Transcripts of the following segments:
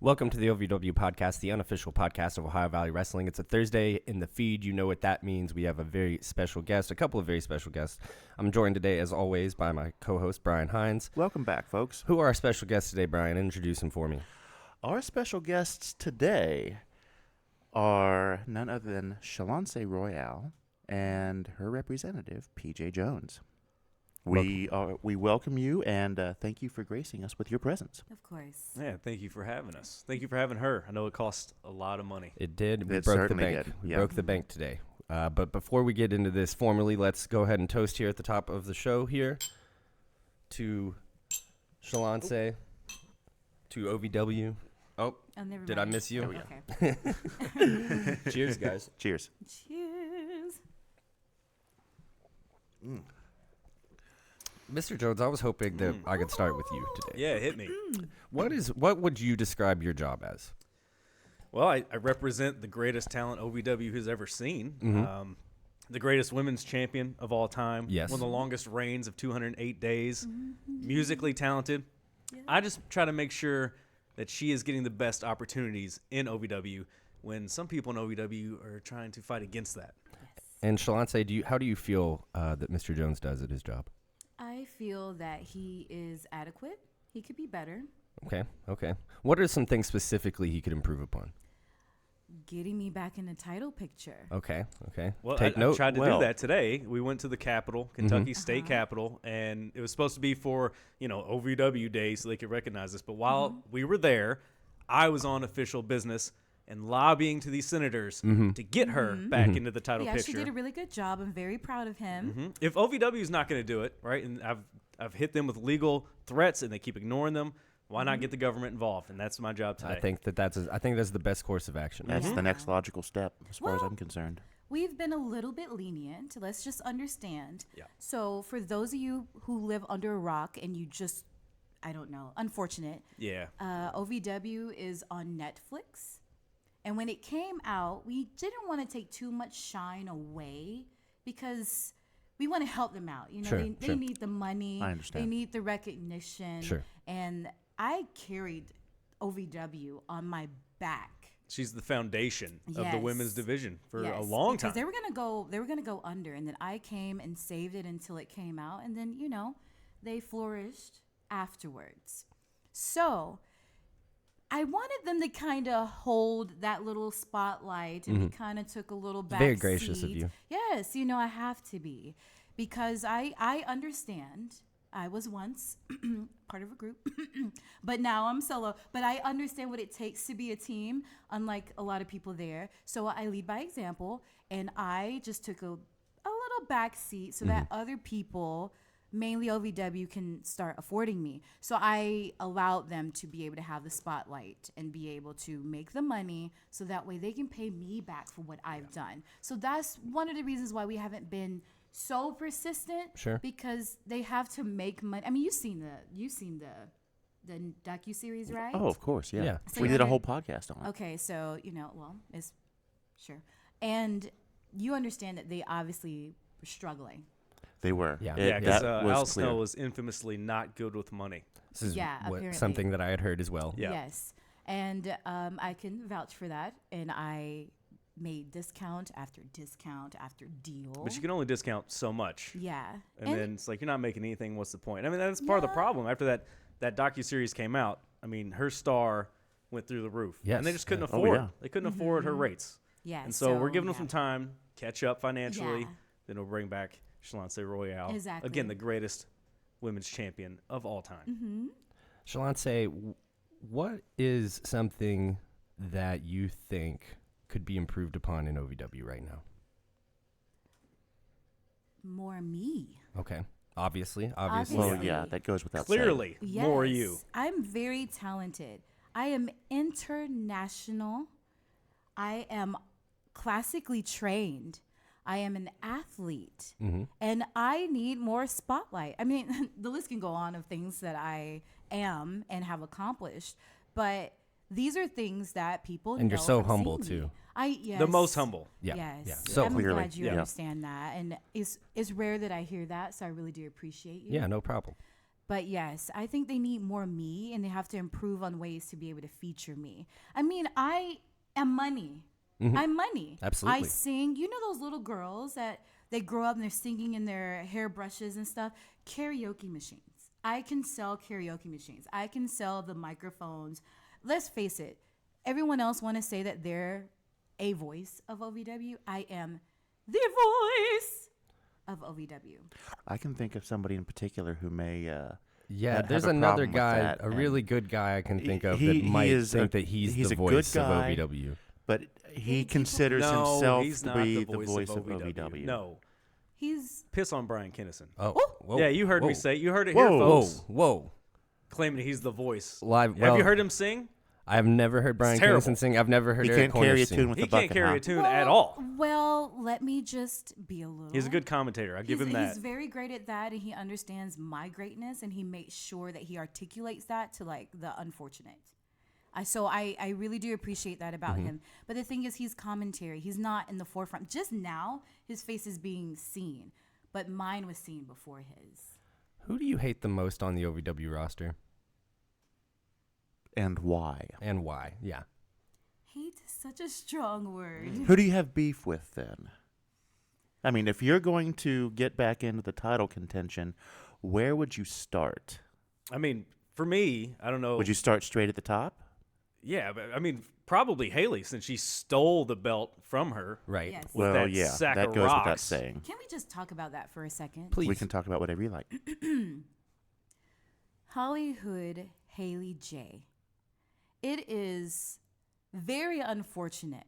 Welcome to the OVW Podcast, the unofficial podcast of Ohio Valley Wrestling. It's a Thursday in the feed. You know what that means. We have a very special guest, a couple of very special guests. I'm joined today, as always, by my co-host, Brian Hines. Welcome back, folks. Who are our special guests today, Brian? Introduce them for me. Our special guests today are none other than Shalonce Royal and her representative, PJ Jones. We welcome you and thank you for gracing us with your presence. Of course. Yeah, thank you for having us. Thank you for having her. I know it cost a lot of money. It did. We It broke the certainly bank. did. We Yeah. broke the bank today. But before we get into this formally, let's go ahead and toast here at the top of the show here to Shalonce, to OVW. Oh, never did I mind. miss you? Oh, Okay. Cheers, guys. Cheers. Cheers. Mr. Jones, I was hoping that I could start with you today. Yeah, hit me. What would you describe your job as? Well, I represent the greatest talent OVW has ever seen. Mm-hmm. The greatest women's champion of all time. Yes. One of the longest reigns of 208 days. Mm-hmm. Musically talented. Yeah. I just try to make sure that she is getting the best opportunities in OVW when some people in OVW are trying to fight against that. And Shalonce, how do you feel that Mr. Jones does at his job? I feel that he is adequate. He could be better. Okay. What are some things specifically he could improve upon? Getting me back in the title picture. Okay. Well, Take I note. tried to Well- do that today. We went to the Capitol, Kentucky State Capitol, and it was supposed to be for, OVW Day so they could recognize us. But while we were there, I was on official business and lobbying to these senators to get her back into the title He picture. actually did a really good job. I'm very proud of him. If OVW is not going to do it, right, and I've hit them with legal threats and they keep ignoring them, why not get the government involved? And that's my job today. I think that's the best course of action. That's Yeah. the next logical step as far as Well- I'm concerned. We've been a little bit lenient. Let's just understand. Yeah. So for those of you who live under a rock and you just, I don't know, unfortunate, Yeah. OVW is on Netflix. And when it came out, we didn't want to take too much shine away because we want to help them out. You know, Sure, they sure. need the money. I understand. They need the recognition. Sure. And I carried OVW on my back. She's the foundation of the Yes. women's division for a Yes, long because time. they were gonna go under, and then I came and saved it until it came out, and then they flourished afterwards. So I wanted them to kind of hold that little spotlight, and we kind of took a little back Very gracious of seat. you. Yes, I have to be, because I understand. I was once part of a group, but now I'm solo. But I understand what it takes to be a team, unlike a lot of people there. So I lead by example, and I just took a little back seat so that other people, mainly OVW, can start affording me. So I allowed them to be able to have the spotlight and be able to make the money so that way they can pay me back for what I've done. So that's one of the reasons why we haven't been so persistent. Sure. Because they have to make money. I mean, you've seen the docuseries, right? Oh, of course, yeah. Yeah. So We you did a under- whole podcast on it. Okay, so it's sure, and you understand that they obviously were struggling. They were. Yeah. Yeah, because that was Al clear. Snow was infamously not good with money. This is Yeah, apparently. something that I had heard as well. Yeah. Yes, and I can vouch for that, and I made discount after discount after deal. But you can only discount so much. Yeah, And then it's like, you're not making anything. What's the point? I mean, that's part of the No. problem. After that docuseries came out, I mean, her star went through the roof. Yes. And they just couldn't Yeah. Oh, afford. yeah. They couldn't afford her rates. yeah. And so we're giving them yeah. some time, catch up financially. Yeah. Then we'll bring back Shalonce Royal. Exactly. Again, the greatest women's champion of all time. Shalonce, what is something that you think could be improved upon in OVW right now? More me. Okay. Obviously. Well, Obviously. yeah, that goes without saying. Clearly, more Yes, you. I'm very talented. I am international. I am classically trained. I am an athlete. And I need more spotlight. I mean, the list can go on of things that I am and have accomplished, but these are things that people And you're know so have humble, seen me. too. Yes. The most humble. Yeah. Yes. Yeah. So I'm clearly, glad you yeah. understand that. And it's rare that I hear that, so I really do appreciate you. Yeah, no problem. But yes, I think they need more me, and they have to improve on ways to be able to feature me. I mean, I am money. I'm money. Absolutely. I sing. You know those little girls that they grow up and they're singing in their hairbrushes and stuff? Karaoke machines. I can sell karaoke machines. I can sell the microphones. Let's face it. Everyone else want to say that they're a voice of OVW. I am the voice of OVW. I can think of somebody in particular who may. Yeah, have there's a another problem with guy, that, a and really good guy I can think of he that might is think a- that he's he's the a good voice of guy. OVW. But he People- considers No, himself he's to not be the voice of OVW. OVW. No. He's Piss on Brian Kinnison. Oh, whoa, Yeah, you heard whoa, me say. You heard it here, Whoa. folks. Whoa. Claiming he's the voice. Live. Have Well, you heard him sing? I've never heard Brian terrible. Kinnison sing. I've never heard He Eric can't carry Cornish a tune sing. with He a can't bucket, carry huh? a tune at all. Well, let me just be a little. He's a good commentator. I give him that. He's very great at that, and he understands my greatness, and he makes sure that he articulates that to like the unfortunate. I really do appreciate that about him. But the thing is, he's commentary. He's not in the forefront. Just now, his face is being seen, but mine was seen before his. Who do you hate the most on the OVW roster, And why? and why? Yeah. Hate is such a strong word. Who do you have beef with then? I mean, if you're going to get back into the title contention, where would you start? I mean, for me, I don't know. Would you start straight at the top? Yeah, but I mean, probably Haley, since she stole the belt from her. Right. Yes. With Well, that yeah, sack that of goes without rocks. saying. Can we just talk about that for a second? Please. We can talk about whatever you like. Hollywood Haley J. It is very unfortunate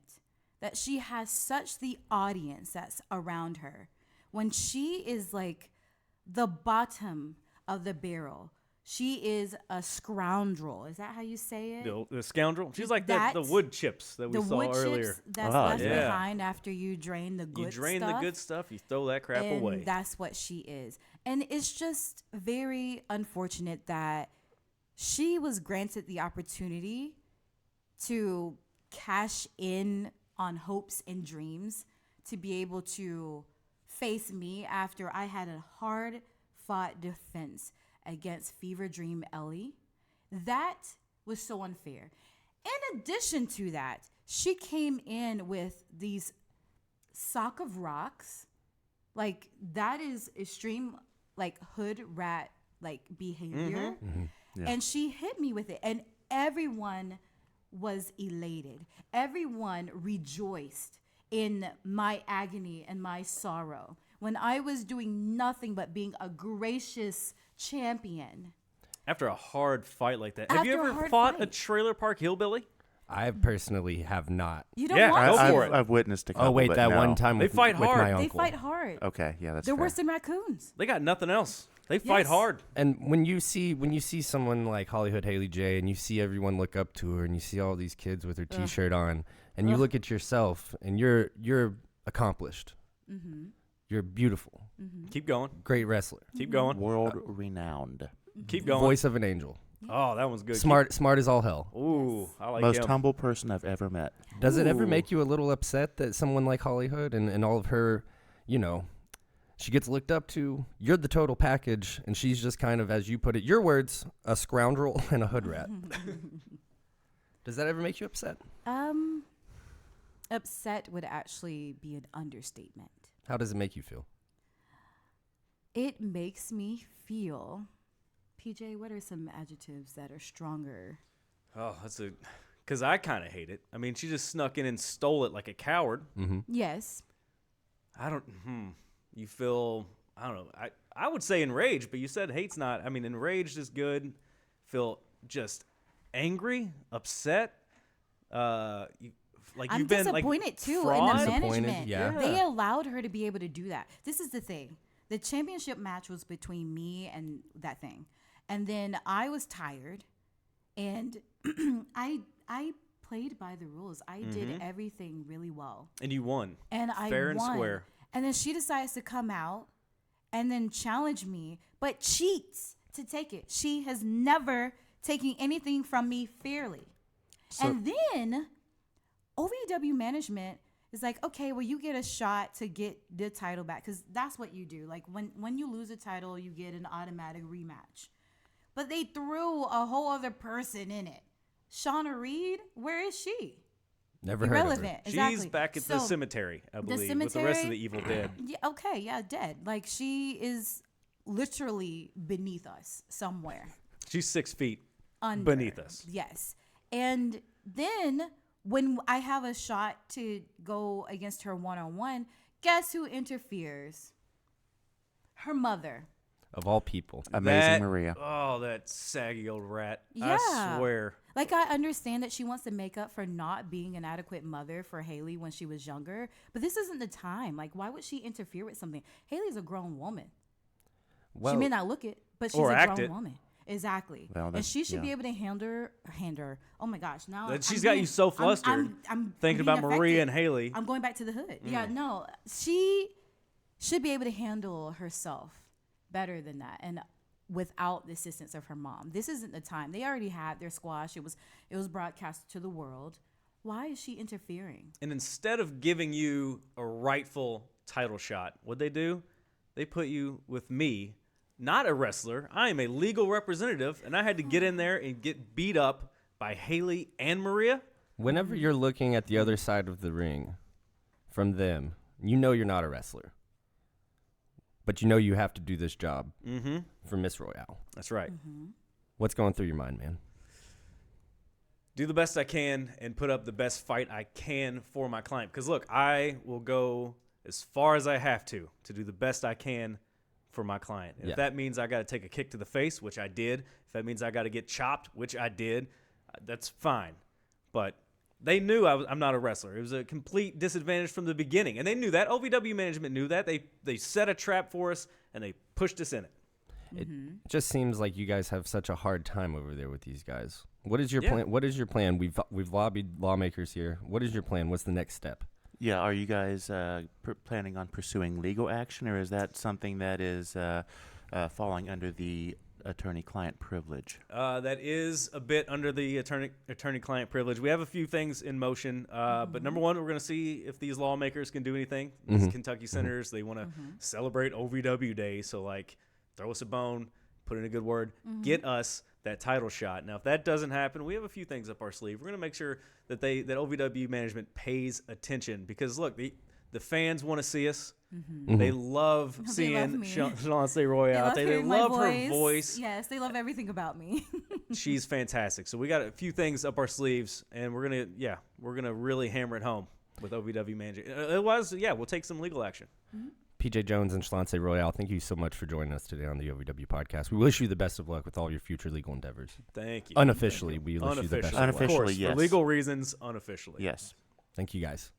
that she has such the audience that's around her when she is like the bottom of the barrel. She is a scoundrel. Is that how you say it? The scoundrel. She's like the That- wood chips that we The saw wood earlier. chips that's Ah, left yeah. behind after you drain the good You drain stuff. the good stuff, you throw that crap and away. that's what she is. And it's just very unfortunate that she was granted the opportunity to cash in on hopes and dreams to be able to face me after I had a hard fought defense against Fever Dream Ellie. That was so unfair. In addition to that, she came in with these sock of rocks. Like, that is extreme, like, hood rat, like, behavior. Yeah. And she hit me with it. And everyone was elated. Everyone rejoiced in my agony and my sorrow when I was doing nothing but being a gracious champion. After a hard fight like that. Have you After a ever hard fought a fight. trailer park hillbilly? I personally have not. You don't Yeah, want go to. for it. I've witnessed a couple. Oh wait, but that no. one time They with, fight with hard. my They uncle. fight hard. Okay, yeah, that's They're fair. worse than raccoons. They got nothing else. They fight Yes. hard. And when you see someone like Hollywood Haley J, and you see everyone look up to her, and you see all these kids with her T-shirt on, and you look at yourself, and you're accomplished. Mm-hmm. You're beautiful, Keep going. great wrestler, Keep going. World renowned. Keep going. voice of an angel, Oh, that one's good. smart as all hell. Ooh, I like Most him. humble person I've ever met. Does it ever Ooh. make you a little upset that someone like Hollywood and all of her, she gets looked up to? You're the total package, and she's just kind of, as you put it, your words, a scoundrel and a hood rat. Does that ever make you upset? Upset would actually be an understatement. How does it make you feel? It makes me feel, PJ, what are some adjectives that are stronger? Oh, because I kind of hate it. I mean, she just snuck in and stole it like a coward. Mm-hmm. Yes. You feel, I don't know. I would say enraged, but you said hate's not. I mean, enraged is good. Feel just angry, upset. I'm You've been like disappointed too in fraud? the Disappointed, management. yeah. They allowed her to be able to do that. This is the thing. The championship match was between me and that thing. And then I was tired and I played by the rules. I did everything really well. And you won. And I Fair and won. square. And then she decides to come out and then challenge me, but cheats to take it. She has never taken anything from me fairly. And then OVW management is like, okay, well, you get a shot to get the title back, because that's what you do. Like when you lose a title, you get an automatic rematch. but they threw a whole other person in it. Shauna Reed, where is she? Never heard of her. Irrelevant. Exactly. She's back at the cemetery, I believe, with the rest of the evil dead. Yeah, okay, yeah, dead. Like, she is literally beneath us somewhere. She's 6 feet Under. beneath us. Yes. And then when I have a shot to go against her one-on-one, guess who interferes? Her mother. Of all people. Amazing Maria. Oh, that saggy old rat. Yeah. I swear. Like, I understand that she wants to make up for not being an adequate mother for Haley when she was younger, but this isn't the time. Like, why would she interfere with something? Haley's a grown woman. Well, she may not look it, but she's Or a act grown it. woman. Exactly. Well, and that's- she should be yeah. able to handle. Oh my gosh! Now That I'm she's got being- you so flustered I'm thinking being about Maria affected. and Haley. I'm going back to the hood. Yeah, no, she should be able to handle herself better than that, and without the assistance of her mom. This isn't the time. They already had their squash. It was broadcast to the world. Why is she interfering? And instead of giving you a rightful title shot, what they do, they put you with me, not a wrestler. I am a legal representative, and I had to get in there and get beat up by Haley and Maria. whenever you're looking at the other side of the ring from them, you know you're not a wrestler. But you know you have to do this job for Miss Royale. That's right. What's going through your mind, man? Do the best I can and put up the best fight I can for my client. Because, look, I will go as far as I have to do the best I can for my client. Yeah. If that means I got to take a kick to the face, which I did, if that means I got to get chopped, which I did, that's fine. But they knew I'm not a wrestler. It was a complete disadvantage from the beginning. And they knew that. OVW management knew that. They set a trap for us, and they pushed us in it. It just seems like you guys have such a hard time over there with these guys. What is your Yeah. plan? What is your plan? We've lobbied lawmakers here. What is your plan? What's the next step? Yeah, are you guys planning on pursuing legal action, or is that something that is falling under the attorney-client privilege? That is a bit under the attorney-client privilege. We have a few things in motion, but number one, we're going to see if these lawmakers can do anything. These Kentucky senators, they want to celebrate OVW Day, so like throw us a bone, put in a good word, get us that title shot. Now, if that doesn't happen, we have a few things up our sleeve. We're going to make sure that that OVW management pays attention because look, the fans want to see us. They love seeing me. Shalonce Royal out there. They hearing my love her voice. Yes, they love everything about me. She's fantastic. So we got a few things up our sleeves, and we're gonna really hammer it home with OVW management. Otherwise, we'll take some legal action. PJ Jones and Shalonce Royal, thank you so much for joining us today on the OVW podcast. We wish you the best of luck with all your future legal endeavors. Thank you. Unofficially, we wish you the best of luck. Unofficially, of course, yes. For legal reasons, unofficially. Yes. Thank you, guys.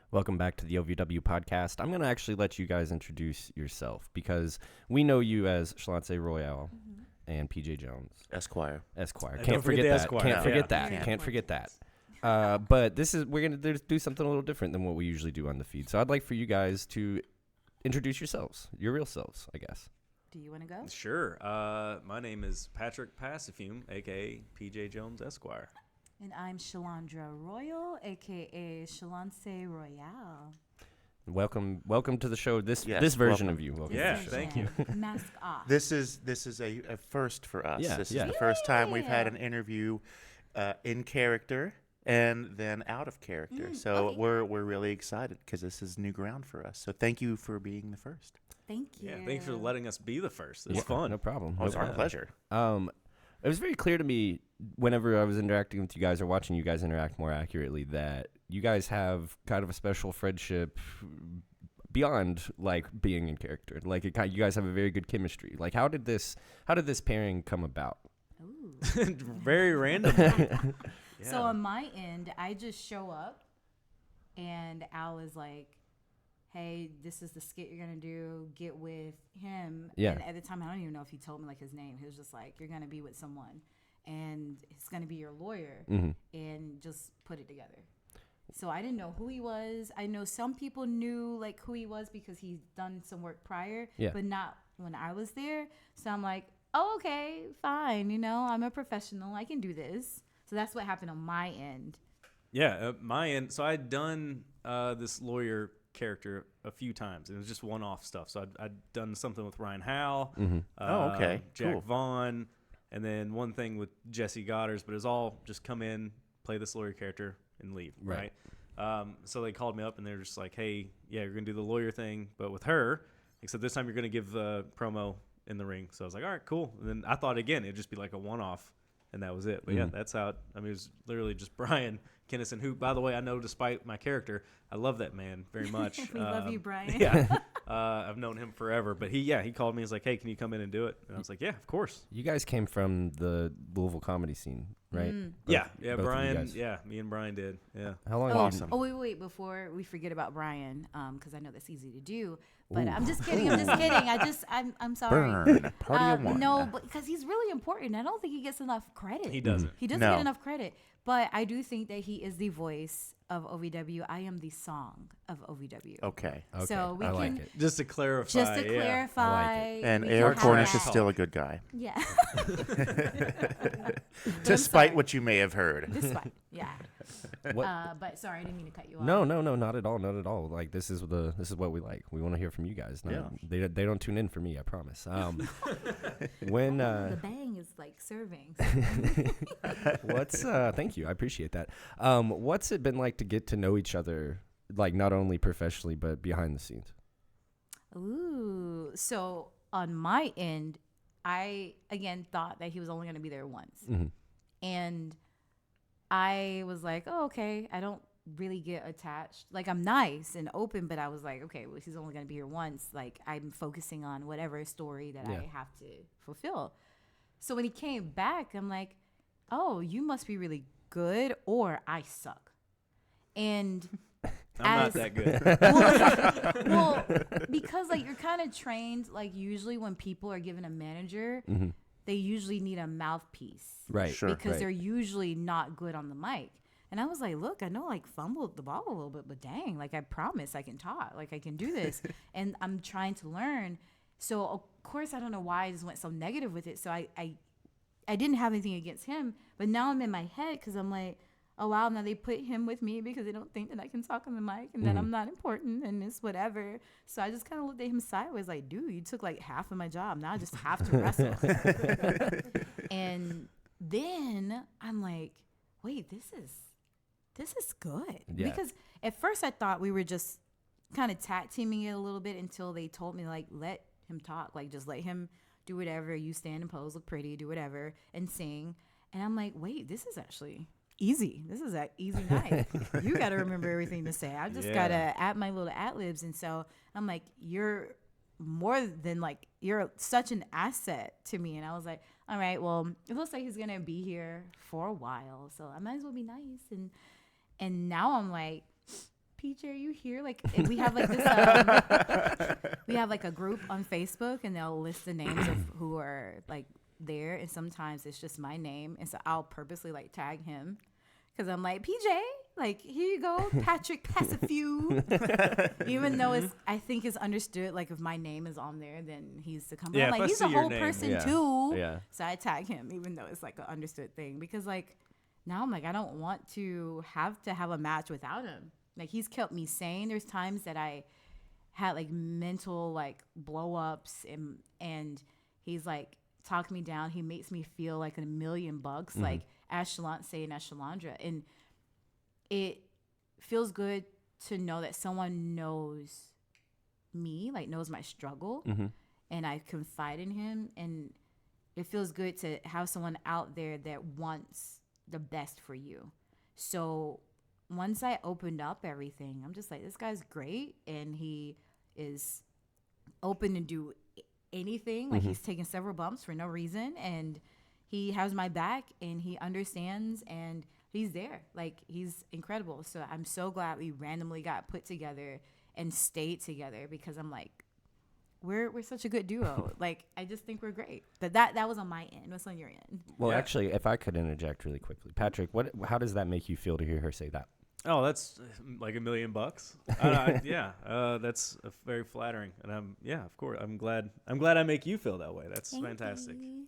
Welcome back to the OVW podcast. I'm going to actually let you guys introduce yourself because we know you as Shalonce Royal and PJ Jones. Esquire. Esquire. And Can't don't forget forget the that. Esquire. Can't Yeah. forget that. Yeah. Can't forget that. But we're going to do something a little different than what we usually do on the feed. So I'd like for you guys to introduce yourselves, your real selves, I guess. Do you want to go? Sure. My name is Patrick Passafume, a.k.a. PJ Jones Esquire. And I'm Shalonce Royal, aka Shalonce Royal. Welcome to the show. This Yes, version welcome. of you. Welcome Yeah, to the show. thank you. Mask off. This is a first for us. Yeah, This is yeah. the first time we've had Yeah. an interview in character and then out of character. So okay. we're really excited because this is new ground for us. So thank you for being the first. Thank you. Yeah, thanks for letting us be the first. It's Yeah, fun. No problem. Oh, it's No our problem. pleasure. It was very clear to me whenever I was interacting with you guys or watching you guys interact more accurately that you guys have kind of a special friendship beyond like being in character. Like you guys have a very good chemistry. Like how did this pairing come about? Ooh. Very random. So on my end, I just show up, and Al is like, "Hey, this is the skit you're gonna do. Get with him." Yeah. And at the time, I don't even know if he told me like his name. He was just like, "You're gonna be with someone, and it's gonna be your lawyer, and just put it together." So I didn't know who he was. I know some people knew like who he was because he's done some work prior, Yeah. but not when I was there. So I'm like, "Oh, okay, fine. You know, I'm a professional. I can do this." So that's what happened on my end. Yeah, my end. So I'd done this lawyer character a few times. It was just one-off stuff. So I'd done something with Ryan Howell, okay, Jack cool. Vaughn, and then one thing with Jesse Goddard's, but it was all just come in, play this lawyer character, and leave, right? So they called me up, and they're just like, hey, yeah, you're going to do the lawyer thing, but with her, except this time you're going to give the promo in the ring. So I was like, all right, cool. And then I thought, again, it'd just be like a one-off, and that was it. But yeah, that's how it was literally just Brian Kennison, who, by the way, I know despite my character, I love that man very much. We love you, Brian. Yeah. I've known him forever. But he called me. He's like, hey, can you come in and do it? And I was like, yeah, of course. You guys came from the Louisville comedy scene, right? Yeah, both of you Brian. guys. Yeah, me and Brian did. Yeah. How long? Awesome. Oh, wait, before we forget about Brian, because I know that's easy to do. But I'm just kidding. I'm sorry. Burn. Party of one. No, but because he's really important. I don't think he gets enough credit. He doesn't. He doesn't No. get enough credit. But I do think that he is the voice of OVW. I am the song of OVW. Okay. So we I can like it. Just to clarify. just to yeah. clarify. And we Eric can have Cornish that. is still a good guy, Yeah. despite what you may have heard. Despite, yeah. What? But sorry, I didn't mean to cut you off. No, not at all, not at all. Like this is what we like. We want to hear from you guys. No, Yeah. they don't tune in for me, I promise. When The bang is like serving. what's thank you, I appreciate that. What's it been like to get to know each other, like not only professionally but behind the scenes? Ooh. So on my end, I again thought that he was only going to be there once. And I was like, oh, okay. I don't really get attached. Like, I'm nice and open, but I was like, okay, well, he's only going to be here once. Like, I'm focusing on whatever story that I have to fulfill. So when he came back, I'm like, oh, you must be really good or I suck. And I'm not that good. well, because like you're kind of trained, like usually when people are given a manager, they usually need a mouthpiece. Right. Sure. Because right. they're usually not good on the mic. And I was like, look, I know like fumbled the ball a little bit, but dang, like I promise I can talk, like I can do this. And I'm trying to learn. So of course, I don't know why I just went so negative with it. So I didn't have anything against him, but now I'm in my head because I'm like, oh wow, now they put him with me because they don't think that I can talk on the mic and that I'm not important and it's whatever. So I just kind of looked at him sideways like, dude, you took like half of my job. Now I just have to wrestle. And then I'm like, wait, this is good. Yeah. Because at first I thought we were just kind of tag teaming it a little bit until they told me like, let him talk, like just let him do whatever. You stand and pose, look pretty, do whatever and sing. And I'm like, wait, this is actually easy. This is an easy night. You got to remember everything to say. I just got to add my little ad-libs. And so I'm like, you're more than like, you're such an asset to me. And I was like, all right, well, it looks like he's going to be here for a while. So I might as well be nice. And now I'm like, PJ, are you here? Like we have like this, we have like a group on Facebook and they'll list the names of who are like there. And sometimes it's just my name. And so I'll purposely like tag him because I'm like, PJ, like, here you go, Patrick Passafew. Even though I think it's understood, like if my name is on there, then he's to come. Yeah, I'm like, if I he's a see your whole name, person too. Yeah. So I tag him, even though it's like an understood thing because like now I'm like, I don't want to have a match without him. Like he's kept me sane. There's times that I had like mental like blow ups and he's like talked me down. He makes me feel like $1 million like as Shalonce and as Shalandra. And it feels good to know that someone knows me, like knows my struggle and I confide in him. And it feels good to have someone out there that wants the best for you. So once I opened up everything, I'm just like, this guy's great. And he is open to do anything. Like he's taken several bumps for no reason. And he has my back and he understands and he's there. Like he's incredible. So I'm so glad we randomly got put together and stayed together because I'm like, we're such a good duo. Like I just think we're great. But that was on my end. What's on your end? Well, actually, if I could interject really quickly, Patrick, how does that make you feel to hear her say that? Oh, that's like $1 million. That's very flattering, and of course, I'm glad I make you feel that way. That's Thank fantastic. you.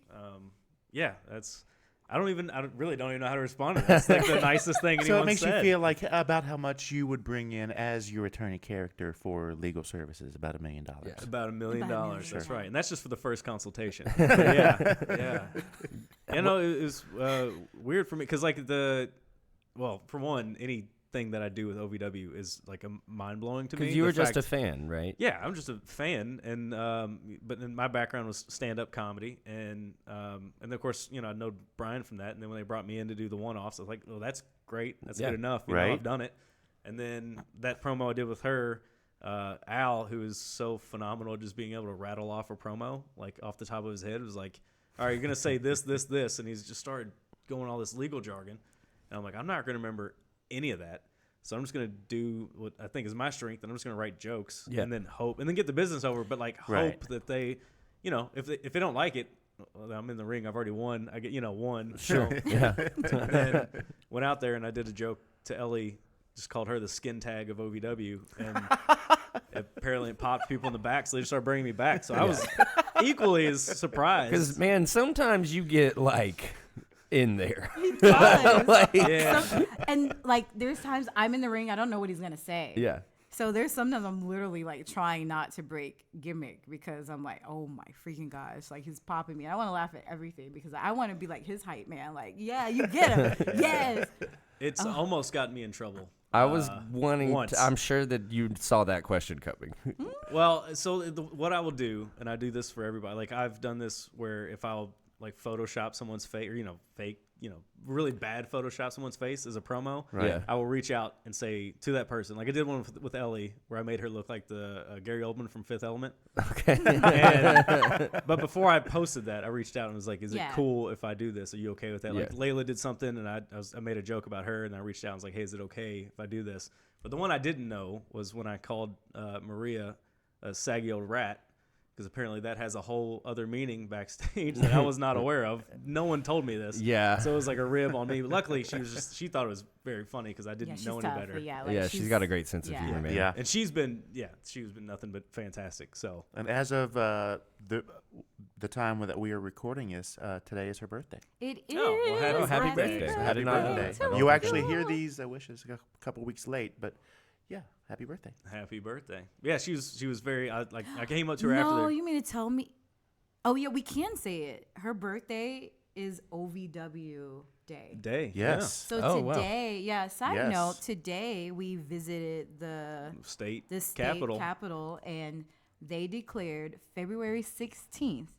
That's I really don't even know how to respond to that. It's like the nicest thing anyone So it makes said. you feel like about how much you would bring in as your attorney character for legal services, about $1 million. Yeah. About $1 million. About $1 million. That's Sure. right, and that's just for the first consultation. Yeah. You know, it was weird for me because like for one, anything that I do with OVW is like mind blowing to me. Because you were The just a fact- fan, right? Yeah, I'm just a fan, and but then my background was stand-up comedy, and of course, you know, I know Brian from that, and then when they brought me in to do the one-offs, I was like, well, that's great, that's Yeah. good enough, you Right. know, I've done it. And then that promo I did with her, Al, who is so phenomenal at just being able to rattle off a promo like off the top of his head, was like, all right, you're gonna say this, and he's just started going all this legal jargon, and I'm like, I'm not gonna remember any of that. So I'm just going to do what I think is my strength, and I'm just going to write jokes and then hope, and then get the business over, but like hope Right. that they, you know, if they don't like it, well, I'm in the ring. I've already won. I get, you know, one. Sure. So, Yeah. and then went out there and I did a joke to Ellie, just called her the skin tag of OVW, and apparently it popped people in the back, so they just started bringing me back. So I was equally as surprised. Because man, sometimes you get like in there. He does. Like, Yeah. And like, there's times I'm in the ring, I don't know what he's gonna say. yeah. So there's sometimes I'm literally like trying not to break gimmick because I'm like, oh my freaking gosh, like he's popping me. I want to laugh at everything because I want to be like his hype man. Like, yeah, you get him. Yes. It's almost gotten me in trouble. I was wanting once. to, I'm sure that you saw that question coming. Well, so what I will do, and I do this for everybody, like I've done this where if I'll like Photoshop someone's face, or, you know, fake, you know, really bad Photoshop someone's face as a promo, Right. Yeah. I will reach out and say to that person, like I did one with Ellie, where I made her look like the Gary Oldman from Fifth Element. Okay. But before I posted that, I reached out and was like, is Yeah. it cool if I do this? Are you okay with that? Like Yeah. Layla did something, and I made a joke about her, and I reached out and was like, hey, is it okay if I do this? But the one I didn't know was when I called Maria a saggy old rat, because apparently that has a whole other meaning backstage that I was not aware of. No one told me this. Yeah. So it was like a rib on me. But luckily, she thought it was very funny because I Yeah, didn't she's know any tough, better. but yeah, like Yeah, she's got a great sense yeah. of humor, man. Yeah. And she's been nothing but fantastic. So And as of the time that we are recording this, today is her birthday. It is. Oh, well, happy birthday. I did not know that. I don't You think actually so. hear these wishes a couple weeks late, but yeah, happy birthday. happy birthday. Yeah, she was very I came up to her No, after you mean to tell me? Oh yeah, we can say it. Her birthday is OVW Day. the day. Yes. So Oh, wow. today, side Yes. note, today we visited the Yeah. State state capital. capital, and they declared February 16th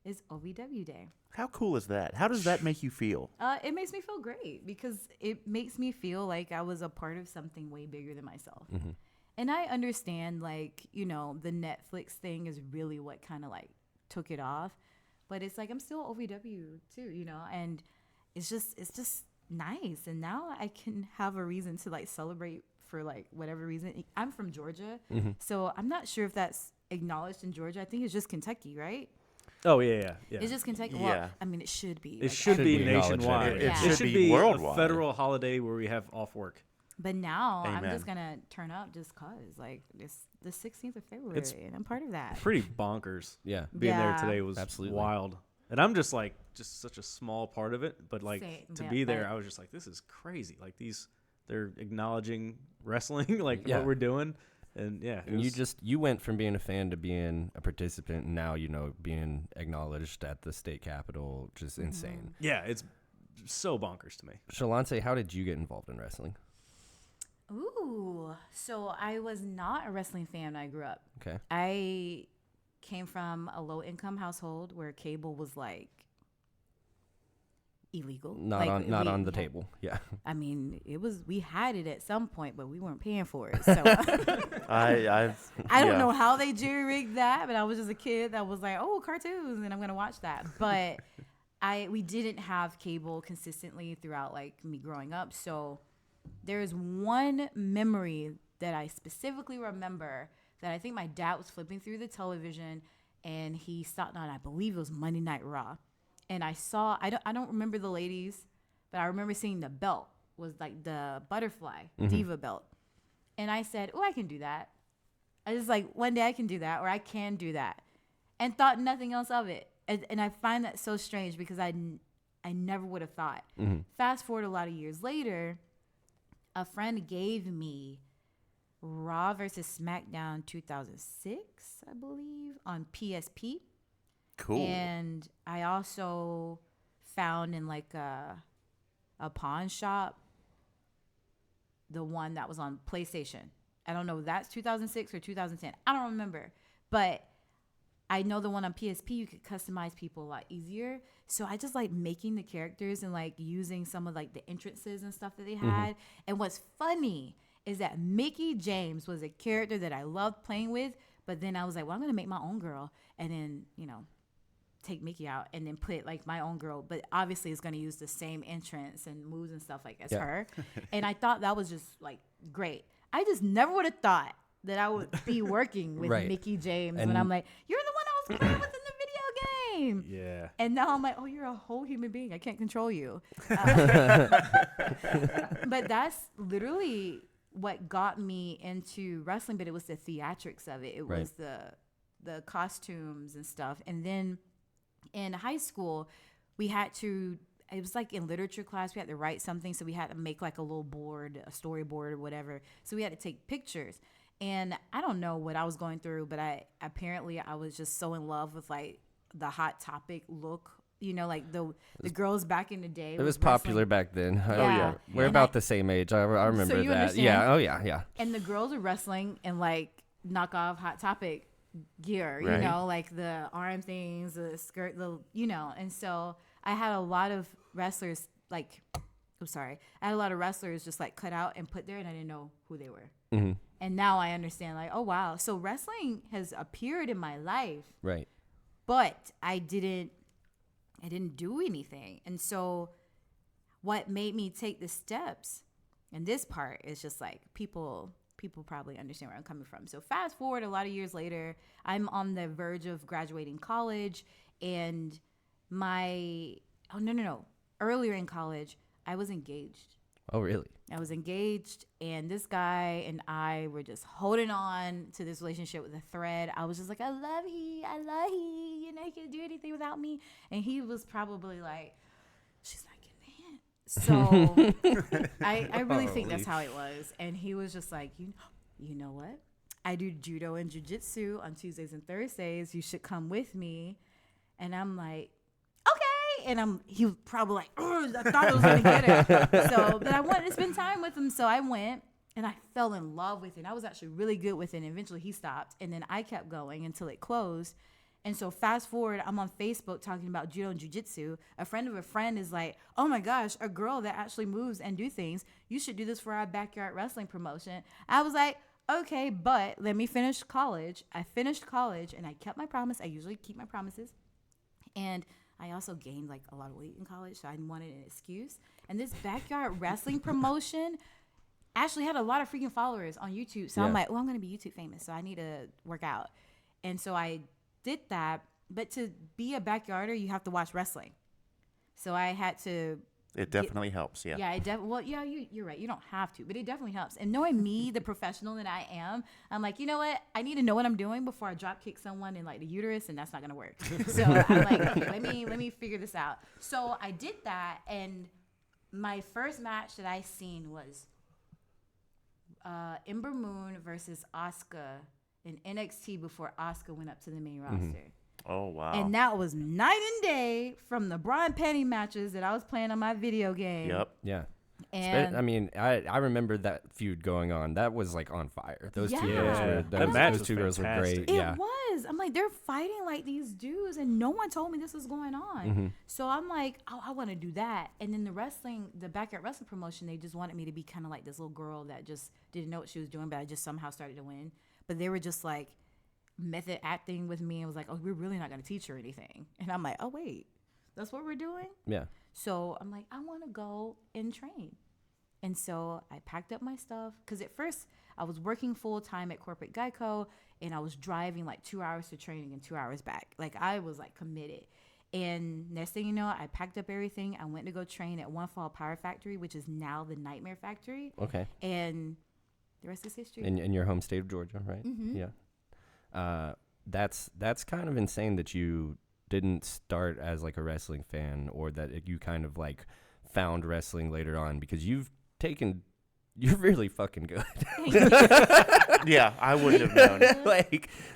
is OVW Day. How cool is that? How does that make you feel? It makes me feel great because it makes me feel like I was a part of something way bigger than myself. Mm-hmm. And I understand, like, you know, the Netflix thing is really what kind of like took it off, but it's like I'm still OVW too, you know, and it's just nice. And now I can have a reason to like celebrate for like whatever reason. I'm from Georgia, so I'm not sure if that's acknowledged in Georgia. I think it's just Kentucky, right? Oh yeah. It's just Kentucky. Yeah. Well, I mean, it should be. It like, should be be acknowledged nationwide. everywhere. It It should should be be worldwide. a federal holiday where we have off work. But now I'm Amen. just gonna turn up just cause like it's the 16th of February, and I'm part of that. Pretty bonkers. Yeah. Being there Yeah. today was Absolutely. wild. And I'm just like such a small part of it, but like Same, to yeah, be there, but- I was just like, this is crazy. Like they're acknowledging wrestling, like Yeah. what we're doing, and yeah, it And was- you went from being a fan to being a participant, and now, you know, being acknowledged at the state capitol, just insane. yeah, it's so bonkers to me. Shalonce, how did you get involved in wrestling? Ooh, so I was not a wrestling fan when I grew up. Okay. I came from a low income household where cable was like illegal. Not Like, on the we- table. Yeah. I mean, we had it at some point, but we weren't paying for it. So I I don't know how they jury rigged that, but I was just a kid that was like, oh, cartoons, and I'm gonna watch that. But we didn't have cable consistently throughout like me growing up. So there's one memory that I specifically remember that I think my dad was flipping through the television and he stopped on, I believe it was Monday Night Raw. And I saw, I don't remember the ladies, but I remember seeing the belt was like the butterfly diva belt. And I said, oh, I can do that. I was like, one day I can do that, or I can do that. And thought nothing else of it. And I find that so strange because I never would have thought. Mm-hmm. Fast forward a lot of years later, a friend gave me Raw versus SmackDown 2006, I believe, on PSP. Cool. And I also found in like a pawn shop the one that was on PlayStation. I don't know if that's 2006 or 2010. I don't remember. But I know the one on PSP, you could customize people a lot easier. So I just like making the characters and like using some of like the entrances and stuff that they had. And what's funny is that Mickie James was a character that I loved playing with. But then I was like, well, I'm going to make my own girl. And then, you know, take Mickie out and then put like my own girl. But obviously it's going to use the same entrance and moves and stuff like as her. And I thought that was just like great. I just never would have thought that I would be working with Mickie James when I'm like, you're the one I was playing with in the video game. Yeah. And now I'm like, oh, you're a whole human being. I can't control you. But that's literally what got me into wrestling. But it was the theatrics of it. It was the costumes and stuff. And then in high school, we had to, it was like in literature class, we had to write something. So we had to make like a little board, a storyboard or whatever. So we had to take pictures. And I don't know what I was going through, but I was just so in love with like the Hot Topic look, you know, like the girls back in the day. It was popular back then. Yeah. Oh, yeah. We're about the same age. I remember so you that. Understand? Yeah. Oh, yeah. Yeah. And the girls were wrestling in like knockoff Hot Topic gear, Right. you know, like the arm things, the skirt, you know. And so I had a lot of wrestlers like, I had a lot of wrestlers just like cut out and put there, and I didn't know who they were. Mm-hmm. And now I understand, like, oh, wow. So wrestling has appeared in my life. Right. But I didn't do anything. And so what made me take the steps, and this part is just like people probably understand where I'm coming from. So fast forward a lot of years later, I'm on the verge of graduating college, and earlier in college, I was engaged. Oh, really? I was engaged, and this guy and I were just holding on to this relationship with a thread. I was just like, I love he. You know, he can't do anything without me. And he was probably like, she's not getting hit. So I really think that's how it was. And he was just like, you know what? I do judo and jiu-jitsu on Tuesdays and Thursdays. You should come with me. And I'm like, and he was probably like, I thought I was going to get it. So, but I wanted to spend time with him. So I went and I fell in love with it. I was actually really good with it. And eventually he stopped. And then I kept going until it closed. And so fast forward, I'm on Facebook talking about judo and jiu-jitsu. A friend of a friend is like, oh my gosh, a girl that actually moves and do things. You should do this for our backyard wrestling promotion. I was like, okay, but let me finish college. I finished college and I kept my promise. I usually keep my promises. And I also gained like a lot of weight in college, so I wanted an excuse. And this backyard wrestling promotion actually had a lot of freaking followers on YouTube. So I'm like, I'm going to be YouTube famous, so I need to work out. And so I did that. But to be a backyarder, you have to watch wrestling. So I had to. It definitely helps, yeah. Yeah, you're right. You don't have to, but it definitely helps. And knowing me, the professional that I am, I'm like, you know what? I need to know what I'm doing before I drop kick someone in like the uterus, and that's not gonna work. So I'm like, okay, let me figure this out. So I did that, and my first match that I seen was Ember Moon versus Asuka in NXT before Asuka went up to the main roster. Oh, wow. And that was night and day from the bra and panty matches that I was playing on my video game. Yep. Yeah. And I mean, I remember that feud going on. That was like on fire. Those two girls Yeah. were. That match those was two girls were great. fantastic. it Yeah. was. I'm like, they're fighting like these dudes, and no one told me this was going on. So I'm like, oh, I want to do that. And then the backyard wrestling promotion, they just wanted me to be kind of like this little girl that just didn't know what she was doing, but I just somehow started to win. But they were just like method acting with me and was like, oh, we're really not going to teach her anything. And I'm like, oh, wait, that's what we're doing? Yeah. So I'm like, I want to go and train. And so I packed up my stuff, because at first I was working full time at corporate Geico, and I was driving like 2 hours to training and 2 hours back. Like I was like committed. And next thing you know, I packed up everything. I went to go train at One Fall Power Factory, which is now the Nightmare Factory. Okay. And the rest is history. In your home state of Georgia, right? Mm-hmm. Yeah. That's kind of insane that you didn't start as like a wrestling fan, or that you kind of like found wrestling later on, because you're really fucking good. Yeah, I wouldn't have known.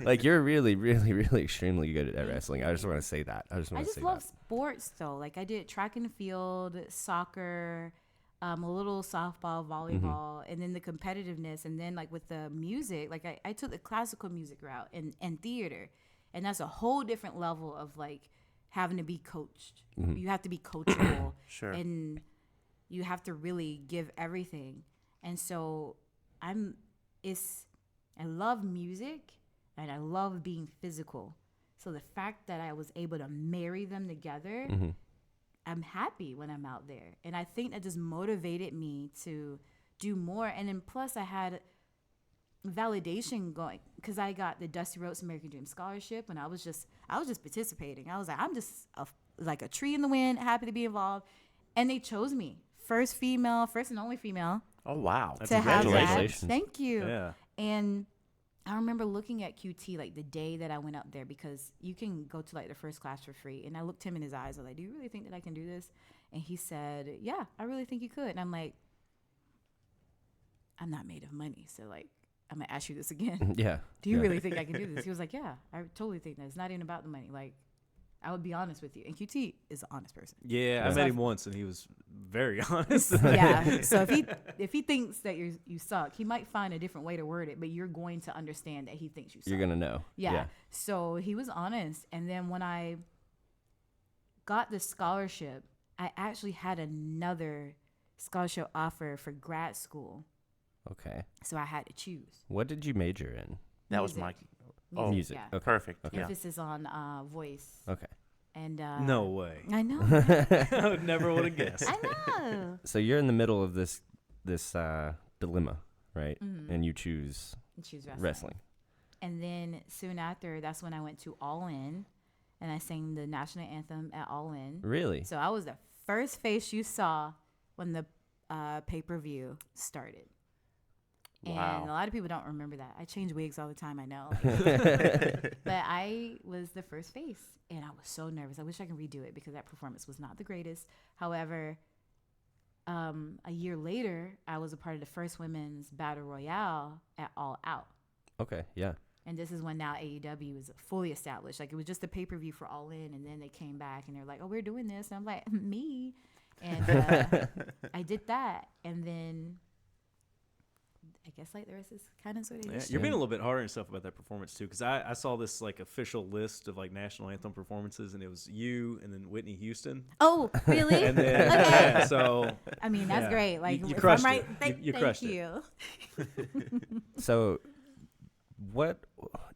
like you're really, really, really extremely good at wrestling. I just want to say that. I just love sports though. Like I did track and field, soccer, a little softball, volleyball, and then the competitiveness, and then like with the music, like I took the classical music route and theater, and that's a whole different level of like having to be coached. You have to be coachable, Sure. and you have to really give everything. And so I love music and I love being physical. So the fact that I was able to marry them together, I'm happy when I'm out there. And I think that just motivated me to do more. And then plus I had validation going because I got the Dusty Rhodes American Dream Scholarship, and I was just participating. I was like, I'm just like a tree in the wind, happy to be involved. And they chose me. First and only female. Oh, wow. That's To have that. Congratulations. Thank you. Yeah. And I remember looking at QT like the day that I went up there, because you can go to like the first class for free. And I looked him in his eyes. I was like, do you really think that I can do this? And he said, yeah, I really think you could. And I'm like, I'm not made of money. So like, I'm going to ask you this again. Yeah. Do you really think I can do this? He was like, yeah, I totally think that. It's not even about the money. Like, I would be honest with you. And QT is an honest person. Yeah, I met him once, and he was very honest. Yeah. So if he thinks that you suck, he might find a different way to word it, but you're going to understand that he thinks you suck. You're gonna know. Yeah. So he was honest. And then when I got the scholarship, I actually had another scholarship offer for grad school. Okay. So I had to choose. What did you major in? That was Music. my Music. Yeah. Okay. perfect. Okay. Yeah. Emphasis on voice. Okay. And No way. I know. I would never would have guessed. I know. So you're in the middle of this dilemma, right? And you choose And choose wrestling. And then soon after, that's when I went to All In, and I sang the national anthem at All In. Really? So I was the first face you saw when the pay-per-view started. Wow. And a lot of people don't remember that. I change wigs all the time, I know. But I was the first face, and I was so nervous. I wish I could redo it because that performance was not the greatest. However, a year later, I was a part of the first women's battle royale at All Out. Okay. Yeah. And this is when now AEW is fully established. Like, it was just a pay-per-view for All In, and then they came back, and they're like, oh, we're doing this. And I'm like, me. And I did that, and then I guess like the rest is kind of sort of Yeah, you're being a little bit harder on yourself about that performance too, because I saw this like official list of like national anthem performances, and it was you and then Whitney Houston. Oh, really? And then Okay. yeah, so I mean, that's yeah. great. Like, you if crushed I'm right, it. thank You crushed it. you. So, what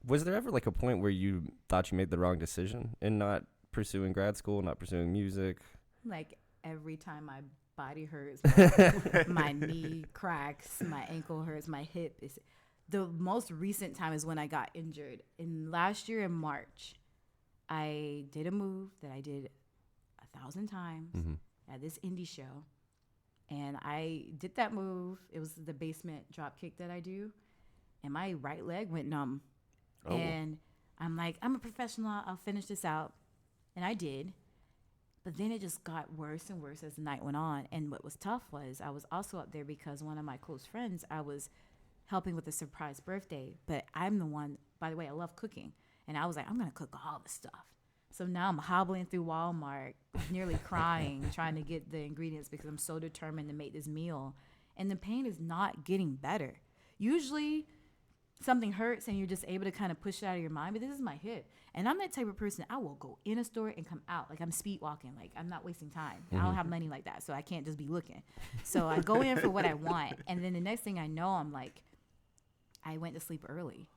was there ever like a point where you thought you made the wrong decision in not pursuing grad school, not pursuing music? Like, every time my body hurts, my knee cracks, my ankle hurts, my hip is. The most recent time is when I got injured. In last year in March, I did a move that I did 1,000 times at this indie show. And I did that move. It was the basement drop kick that I do. And my right leg went numb. Oh. And I'm like, I'm a professional. I'll finish this out. And I did. But then it just got worse and worse as the night went on. And what was tough was I was also up there because one of my close friends, I was helping with a surprise birthday. But I'm the one, by the way, I love cooking. And I was like, I'm going to cook all the stuff. So now I'm hobbling through Walmart, nearly crying, trying to get the ingredients because I'm so determined to make this meal. And the pain is not getting better. Usually something hurts and you're just able to kind of push it out of your mind. But this is my hip. And I'm that type of person, I will go in a store and come out. Like, I'm speed walking. Like, I'm not wasting time. I don't have money like that, so I can't just be looking. So I go in for what I want. And then the next thing I know, I'm like, I went to sleep early.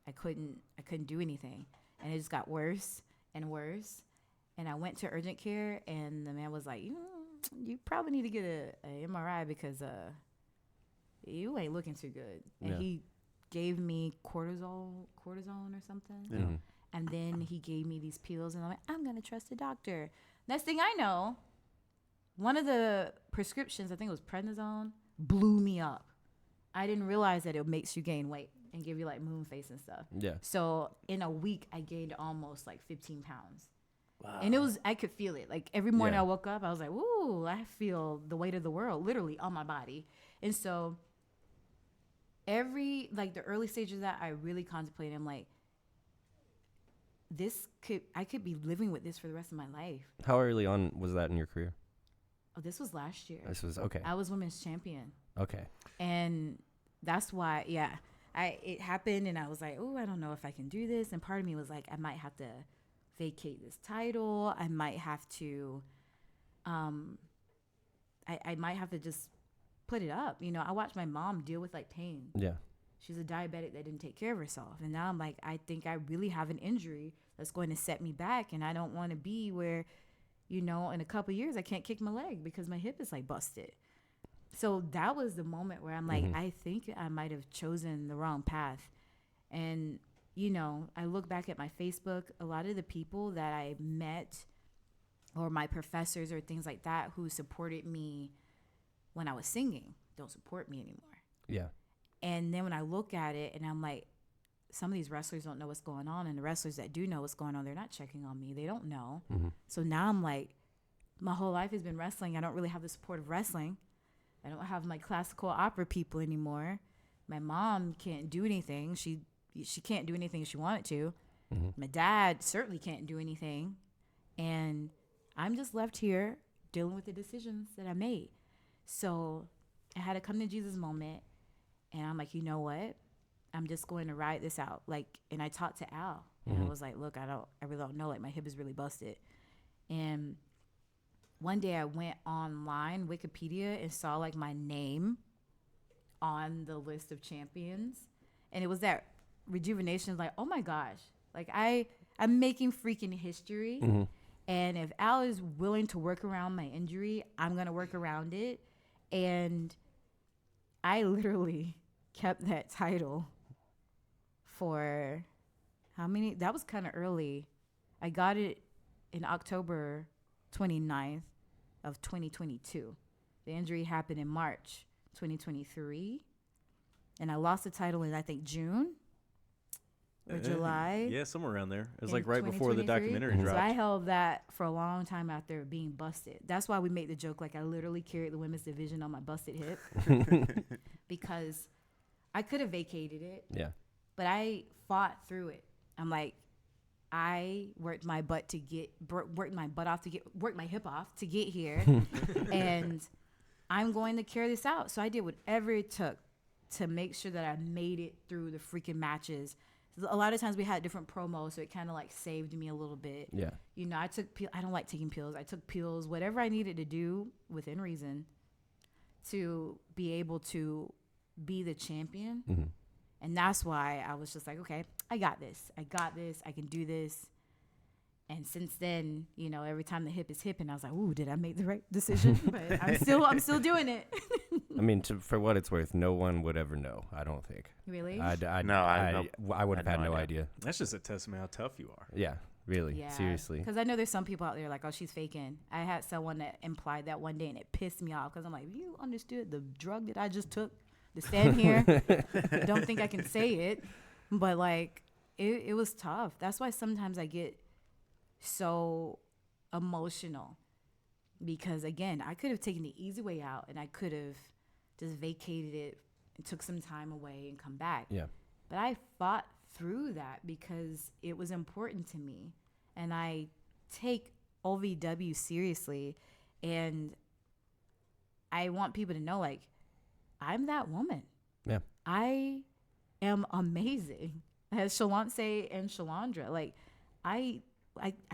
I couldn't do anything. And it just got worse and worse. And I went to urgent care, and the man was like, you probably need to get a MRI because you ain't looking too good. And he gave me cortisone or something. Yeah. And then he gave me these pills, and I'm like, I'm going to trust the doctor. Next thing I know, one of the prescriptions, I think it was prednisone, blew me up. I didn't realize that it makes you gain weight and give you like moon face and stuff. Yeah. So in a week, I gained almost like 15 pounds. Wow. And I could feel it. Like every morning Yeah. I woke up, I was like, "Ooh, I feel the weight of the world literally on my body." And so the early stages of that, I really contemplated. I'm like, I could be living with this for the rest of my life. How early on was that in your career? Oh, this was last year. This was okay. I was women's champion. Okay. And that's why, it happened, and I was like, oh, I don't know if I can do this. And part of me was like, I might have to vacate this title. I might have to, I might have to just put it up. You know, I watched my mom deal with like pain. Yeah. She's a diabetic that didn't take care of herself. And now I'm like, I think I really have an injury that's going to set me back. And I don't want to be where, you know, in a couple of years, I can't kick my leg because my hip is like busted. So that was the moment where I'm like, I think I might have chosen the wrong path. And, you know, I look back at my Facebook, a lot of the people that I met or my professors or things like that who supported me when I was singing don't support me anymore. Yeah. And then when I look at it and I'm like, some of these wrestlers don't know what's going on. And the wrestlers that do know what's going on, they're not checking on me. They don't know. So now I'm like, my whole life has been wrestling. I don't really have the support of wrestling. I don't have my classical opera people anymore. My mom can't do anything. She can't do anything if she wanted to. My dad certainly can't do anything. And I'm just left here dealing with the decisions that I made. So I had a come to Jesus moment. And I'm like, you know what? I'm just going to ride this out. Like, and I talked to Al. And I was like, look, I really don't know. Like, my hip is really busted. And one day I went online, Wikipedia, and saw like my name on the list of champions. And it was that rejuvenation, like, oh my gosh, like I'm making freaking history. And if Al is willing to work around my injury, I'm going to work around it. And I literally kept that title for how many? That was kind of early. I got it in October 29th of 2022. The injury happened in March 2023. And I lost the title in, I think, June or July. Yeah, somewhere around there. It was in like right before the 2023. documentary So dropped. I held that for a long time after being busted. That's why we make the joke, like I literally carried the women's division on my busted hip because I could have vacated it. Yeah. But I fought through it. I'm like, I worked my butt worked my hip off to get here, and I'm going to carry this out. So I did whatever it took to make sure that I made it through the freaking matches. A lot of times we had different promos, so it kind of like saved me a little bit. Yeah. You know, I don't like taking pills. I took pills, whatever I needed to do within reason to be able to be the champion. And that's why I was just like, okay, I got this. I can do this. And since then, you know, every time the hip is hipping, I was like, ooh, did I make the right decision? But I'm still doing it. I mean, for what it's worth, no one would ever know. I don't think. Really? I would have had no idea. That's just a testament how tough you are. Yeah, really, seriously. Because I know there's some people out there like, oh, she's faking. I had someone that implied that one day, and it pissed me off because I'm like, you understood the drug that I just took to stand here? Don't think I can say it, but like, it was tough. That's why sometimes I get so emotional because, again, I could have taken the easy way out and I could have just vacated it and took some time away and come back. Yeah. But I fought through that because it was important to me. And I take OVW seriously. And I want people to know, like, I'm that woman. Yeah. I am amazing. As Shalonce and Shalandra. Like, I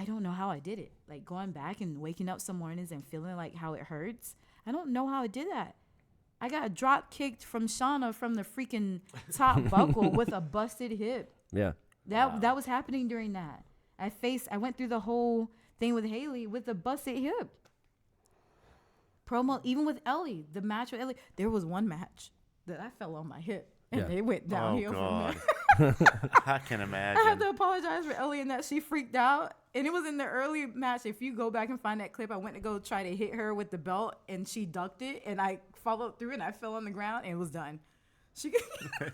don't know how I did it. Like, going back and waking up some mornings and feeling like how it hurts. I don't know how I did that. I got drop kicked from Shauna from the freaking top buckle with a busted hip. Yeah. That was happening during that. I went through the whole thing with Haley with a busted hip. Promo, even with Ellie, the match with Ellie, there was one match that I fell on my hip and they went downhill from there. I can imagine. I have to apologize for Ellie and that she freaked out. And it was in the early match. If you go back and find that clip, I went to go try to hit her with the belt and she ducked it and I followed through and I fell on the ground and it was done. I was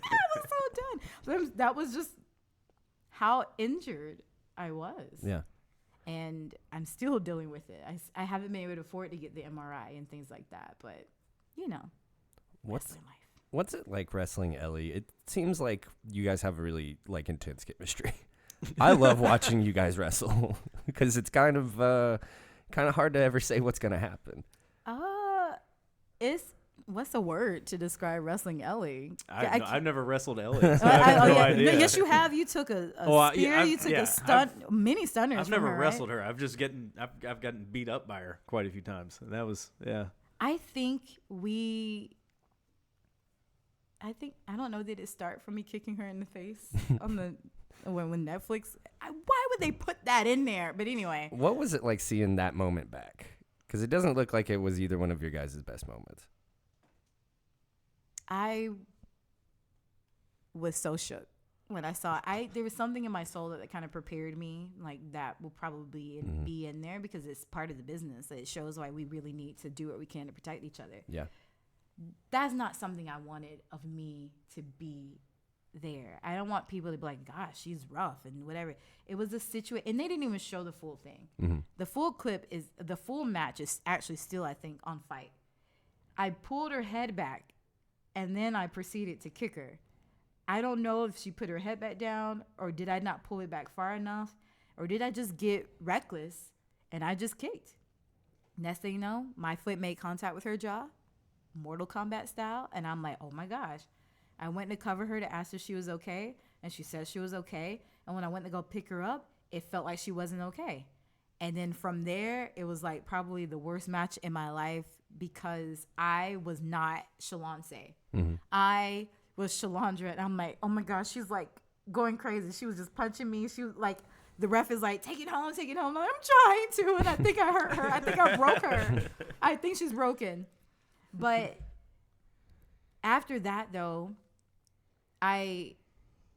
so done. That was just how injured I was. Yeah. and I'm still dealing with it. I haven't been able to afford to get the MRI and things like that, but wrestling life. What's it like wrestling Ellie? It seems like you guys have a really like intense chemistry. I love watching you guys wrestle because it's kind of hard to ever say what's gonna happen. What's the word to describe wrestling Ellie? I've never wrestled Ellie. So I have no idea. Yes, you have. You took a spear. You took a stunt, mini stunners. I've never from her, wrestled right? her. I've gotten beat up by her quite a few times. And that was I think I don't know. Did it start from me kicking her in the face on the when Netflix? Why would they put that in there? But anyway, what was it like seeing that moment back? Because it doesn't look like it was either one of your guys' best moments. I was so shook when I saw it. There was something in my soul that kind of prepared me, like that will probably be in there because it's part of the business. It shows why we really need to do what we can to protect each other. Yeah. That's not something I wanted of me to be there. I don't want people to be like, gosh, she's rough and whatever. It was a situation, and they didn't even show the full thing. The full match is actually still, I think, on Fight. I pulled her head back, and then I proceeded to kick her. I don't know if she put her head back down, or did I not pull it back far enough, or did I just get reckless and I just kicked. Next thing you know, my foot made contact with her jaw, Mortal Kombat style, and I'm like, oh my gosh. I went to cover her to ask if she was okay, and she said she was okay. And when I went to go pick her up, it felt like she wasn't okay. And then from there, it was like probably the worst match in my life because I was not Shalonce. I was Shalandra, and I'm like, oh my gosh, she's like going crazy. She was just punching me. She was like, the ref is like, take it home, take it home. I'm trying to, and I think I hurt her. I think I broke her. I think she's broken. But after that, though, I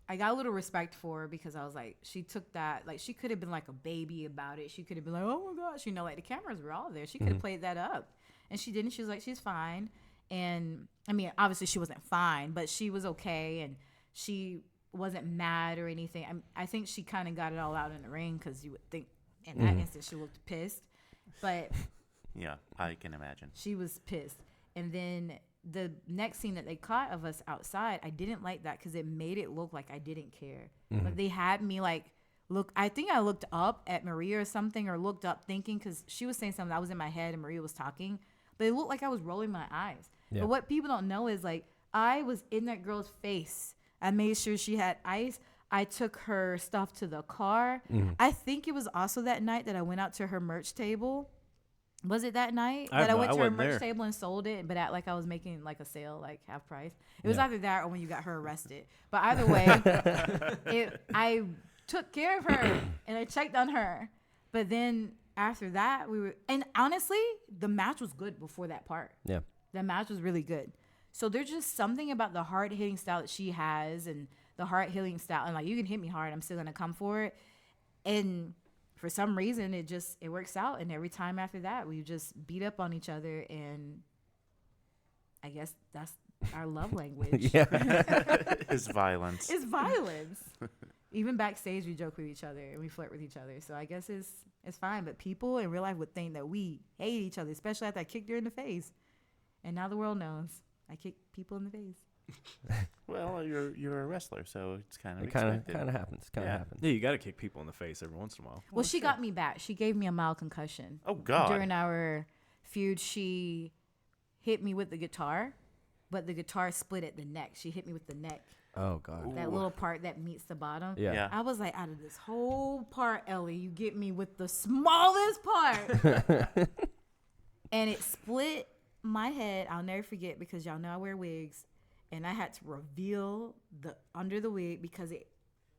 got a little respect for her because I was like, she took that, like, she could have been like a baby about it. She could have been like, oh my gosh, like the cameras were all there. She could have played that up. And she didn't. She was like, she's fine. And I mean, obviously she wasn't fine, but she was okay. And she wasn't mad or anything. I think she kind of got it all out in the ring because you would think in that instant she looked pissed. But yeah, I can imagine. She was pissed. And then the next scene that they caught of us outside, I didn't like that because it made it look like I didn't care. Like they had me like look. I think I looked up at Maria or something, or looked up thinking because she was saying something that was in my head and Maria was talking, but it looked like I was rolling my eyes. Yeah. But what people don't know is like I was in that girl's face. I made sure she had ice. I took her stuff to the car. I think it was also that night that I went out to her merch table. Was it that night that I went to her merch table and sold it, but like I was making like a sale, like half price? It was either that or when you got her arrested. But either way, I took care of her and I checked on her. But then after that, and honestly, the match was good before that part. Yeah. The match was really good. So there's just something about the hard hitting style that she has and the hard hitting style. And like, you can hit me hard, I'm still going to come for it. And for some reason, it works out. And every time after that, we just beat up on each other. And I guess that's our love language. It's violence. It's violence. Even backstage, we joke with each other and we flirt with each other. So I guess it's fine. But people in real life would think that we hate each other, especially after I kicked her in the face. And now the world knows I kick people in the face. Well, you're a wrestler, so it's kind of expected. Kind of happens. Yeah, you got to kick people in the face every once in a while. Well, she got me back. She gave me a mild concussion. Oh God! During our feud, she hit me with the guitar, but the guitar split at the neck. She hit me with the neck. Oh God! That little part that meets the bottom. Yeah. I was like, out of this whole part, Ellie, you get me with the smallest part, and it split my head. I'll never forget because y'all know I wear wigs. And I had to reveal the under the wig because it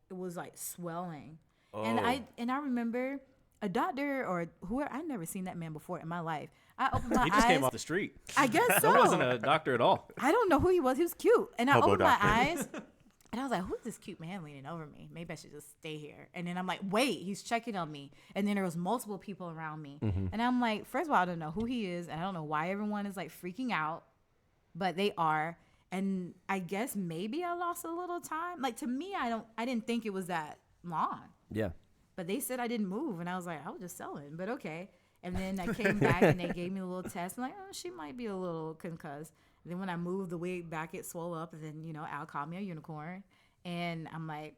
was like swelling. Oh. And I remember a doctor or whoever, I'd never seen that man before in my life. I opened my eyes. He just came off the street. I guess so. He wasn't a doctor at all. I don't know who he was. He was cute. And I opened doctor. my eyes and I was like, who's this cute man leaning over me? Maybe I should just stay here. And then I'm like, wait, he's checking on me. And then there was multiple people around me. And I'm like, first of all, I don't know who he is. And I don't know why everyone is like freaking out, but they are. And I guess maybe I lost a little time. Like, to me, I didn't think it was that long. Yeah. But they said I didn't move, and I was like, I was just selling, but okay. And then I came back, and they gave me a little test. I'm like, oh, she might be a little concussed. And then when I moved the wig back, it swelled up, and then, Al called me a unicorn. And I'm like,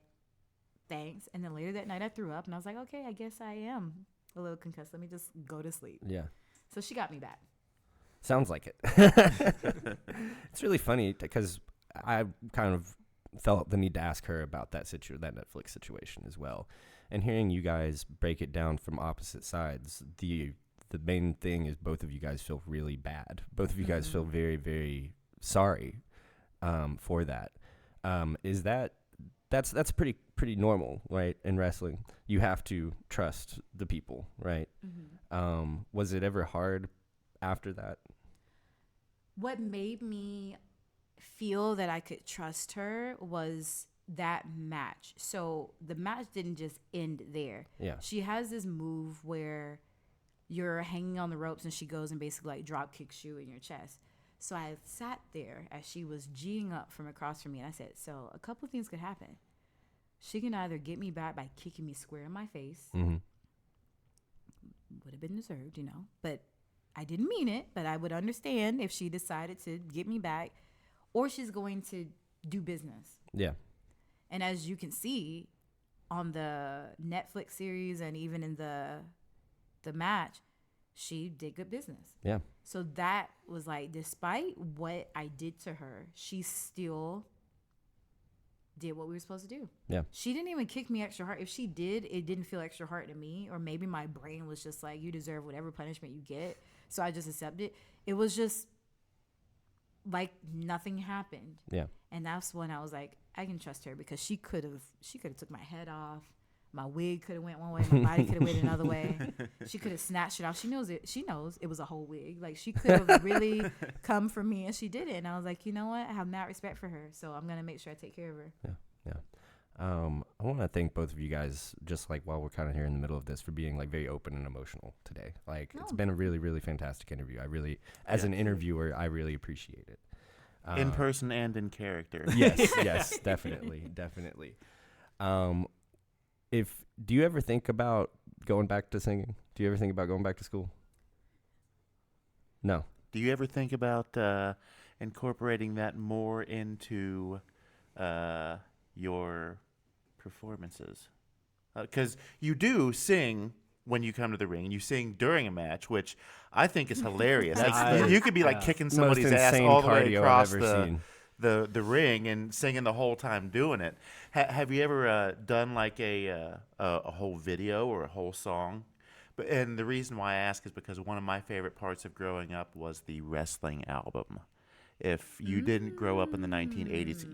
thanks. And then later that night, I threw up, and I was like, okay, I guess I am a little concussed. Let me just go to sleep. Yeah. So she got me back. Sounds like it. It's really funny because I kind of felt the need to ask her about that Netflix situation as well. And hearing you guys break it down from opposite sides, the main thing is both of you guys feel really bad. Both of you guys feel very, very sorry for that. That's pretty normal, right? In wrestling, you have to trust the people, right? Was it ever hard after that? What made me feel that I could trust her was that match. So the match didn't just end there. Yeah. She has this move where you're hanging on the ropes and she goes and basically like drop kicks you in your chest. So I sat there as she was G'ing up from across from me, and I said, so a couple of things could happen. She can either get me back by kicking me square in my face. Mm-hmm. Would have been deserved, but I didn't mean it, but I would understand if she decided to get me back, or she's going to do business. Yeah. And as you can see on the Netflix series and even in the match, she did good business. Yeah. So that was like, despite what I did to her, she still did what we were supposed to do. Yeah. She didn't even kick me extra hard. If she did, it didn't feel extra hard to me, or maybe my brain was just like, you deserve whatever punishment you get. So I just accepted. It was just like nothing happened. Yeah. And that's when I was like, I can trust her, because she could have took my head off. My wig could have went one way. My body could have went another way. She could have snatched it off. She knows it was a whole wig. Like, she could have really come for me, and she did it. And I was like, you know what? I have mad respect for her, so I'm gonna make sure I take care of her. Yeah. I want to thank both of you guys, just like while we're kind of here in the middle of this, for being like very open and emotional today. Like, it's been a really, really fantastic interview. As an interviewer, I really appreciate it. In person and in character. Yes, definitely. Do you ever think about going back to singing? Do you ever think about going back to school? No. Do you ever think about incorporating that more into your performances? Because you do sing when you come to the ring, and you sing during a match, which I think is hilarious. Like, you could be like kicking somebody's ass all the way across the ring and singing the whole time doing it. Have you ever done like a whole video or a whole song? And the reason why I ask is because one of my favorite parts of growing up was the wrestling album. If you didn't grow up in the 1980s,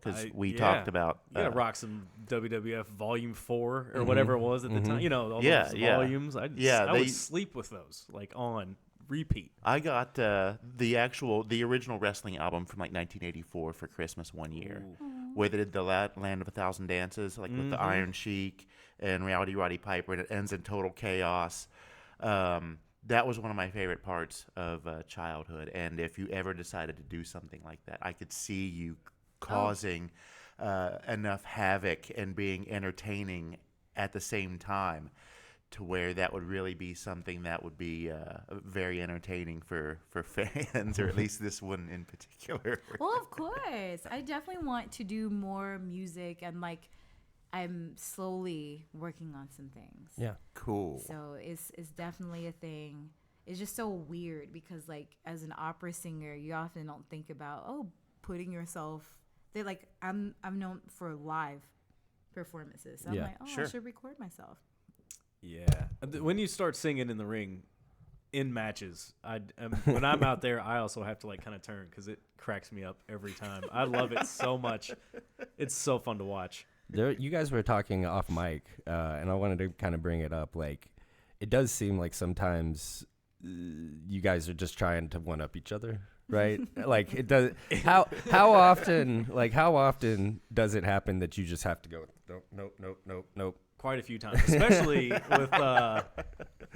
because we talked about... You gotta rock some WWF Volume 4 or whatever it was at the time. All those volumes. I would sleep with those, like, on repeat. I got the original wrestling album from, like, 1984 for Christmas one year, where they did the Land of a Thousand Dances, like with the Iron Sheik and Rowdy Roddy Piper, and it ends in total chaos. That was one of my favorite parts of childhood, and if you ever decided to do something like that, I could see you causing enough havoc and being entertaining at the same time to where that would really be something that would be very entertaining for fans, or at least this one in particular. Well, of course. I definitely want to do more music, and like, I'm slowly working on some things. Yeah. Cool. So it's definitely a thing. It's just so weird because, like, as an opera singer, you often don't think about putting yourself. They like I'm known for live performances. So I'm like, I should record myself. Yeah. When you start singing in the ring, in matches, when I'm out there, I also have to like kind of turn because it cracks me up every time. I love it so much. It's so fun to watch. You guys were talking off mic, and I wanted to kind of bring it up. Like, it does seem like sometimes you guys are just trying to one up each other, right? Like, it does. How often does it happen that you just have to go nope? Quite a few times, especially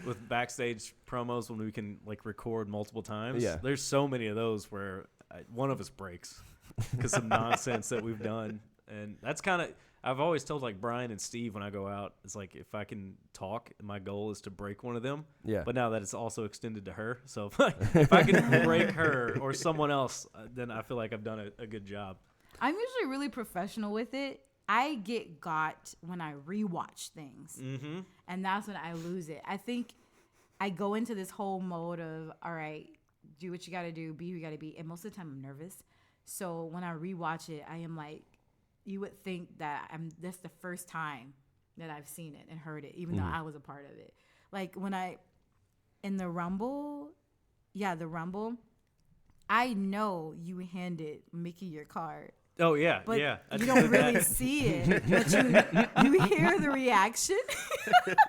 with backstage promos when we can like record multiple times. Yeah. There's so many of those where one of us breaks because some nonsense that we've done. And that's kind of, I've always told like Brian and Steve when I go out, it's like if I can talk, my goal is to break one of them. Yeah. But now that it's also extended to her, so if I can break her or someone else, then I feel like I've done a good job. I'm usually really professional with it. I get got when I rewatch things, and that's when I lose it. I think I go into this whole mode of, all right, do what you got to do, be who you got to be, and most of the time I'm nervous. So when I rewatch it, I am like, you would think that that's the first time that I've seen it and heard it, even though I was a part of it. Like when in the Rumble, I know you handed Mickey your card. Oh, yeah, But yeah. you don't really see it, but you hear the reaction.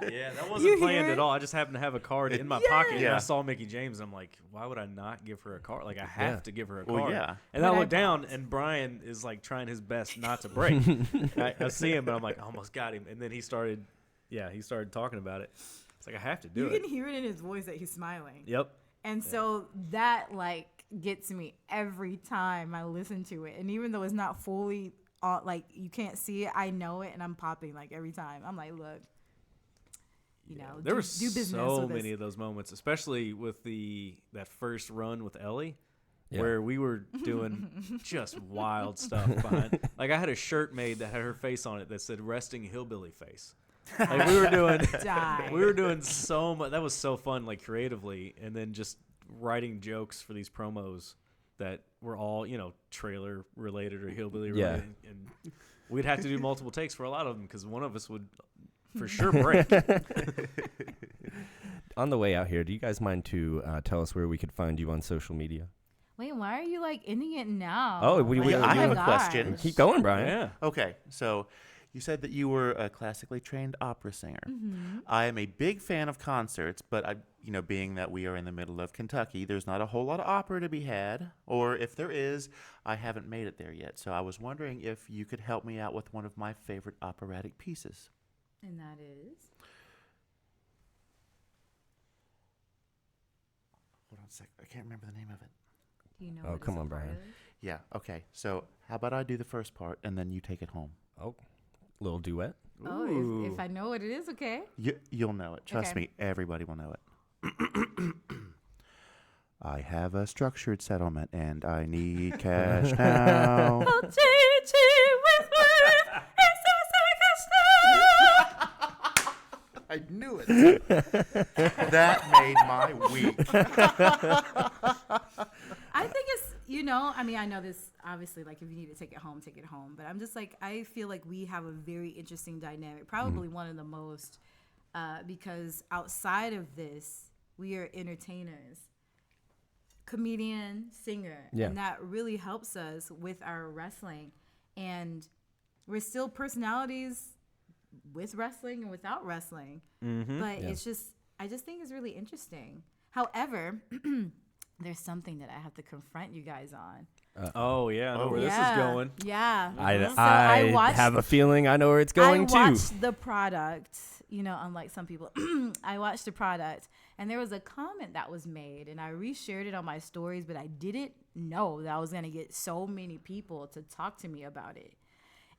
Yeah, that wasn't planned at all. I just happened to have a card in my pocket, and Yeah. I saw Mickey James. I'm like, why would I not give her a card? Like, I have to give her a Well, card. yeah. And But I I look down, bought. and Brian is, like, trying his best not to break. I see him, and I'm like, I almost got him. And then he started talking about it. It's like, I have to do You it. can hear it in his voice that he's smiling. Yep. And so that like gets me every time I listen to it. And even though it's not fully like you can't see it, I know it, and I'm popping like every time. I'm like, look, you know, There do were business so with many us. of those moments, especially with that first run with Ellie, Yeah. where we were doing just wild stuff behind. Like I had a shirt made that had her face on it that said "Resting Hillbilly Face." Like we were doing so much. That was so fun, like creatively, and then just writing jokes for these promos that were all, you know, trailer related or hillbilly related, and we'd have to do multiple takes for a lot of them because one of us would for sure break. On the way out here, do you guys mind to tell us where we could find you on social media? Wait, why are you like ending it now? Oh, I have a gosh. question. Keep going, Brian. Yeah. Okay, so you said that you were a classically trained opera singer. Mm-hmm. I am a big fan of concerts, but being that we are in the middle of Kentucky, there's not a whole lot of opera to be had, or if there is, I haven't made it there yet. So I was wondering if you could help me out with one of my favorite operatic pieces. And that is? Hold on a sec. I can't remember the name of it. Do you know? Oh, what it's come a on, part Brian. of? Yeah, okay. So how about I do the first part, and then you take it home? Oh, little duet. Oh, Ooh. if I know what it is, okay. You'll know it. Trust Okay. me, everybody will know it. I have a structured settlement, and I need cash now. I knew it. That made my week. I think it's, I know this, obviously, like, if you need to take it home, but I'm just like, I feel like we have a very interesting dynamic, probably one of the most, because outside of this, we are entertainers, comedian, singer, Yeah. and that really helps us with our wrestling, and we're still personalities with wrestling and without wrestling, but it's just, I just think it's really interesting. However, there's something that I have to confront you guys on. Oh yeah, I know where this is going. Yeah. So I watched, have a feeling I know where it's going I to. watched the product, unlike some people. I watched the product, and there was a comment that was made, and I reshared it on my stories, but I didn't know that I was going to get so many people to talk to me about it.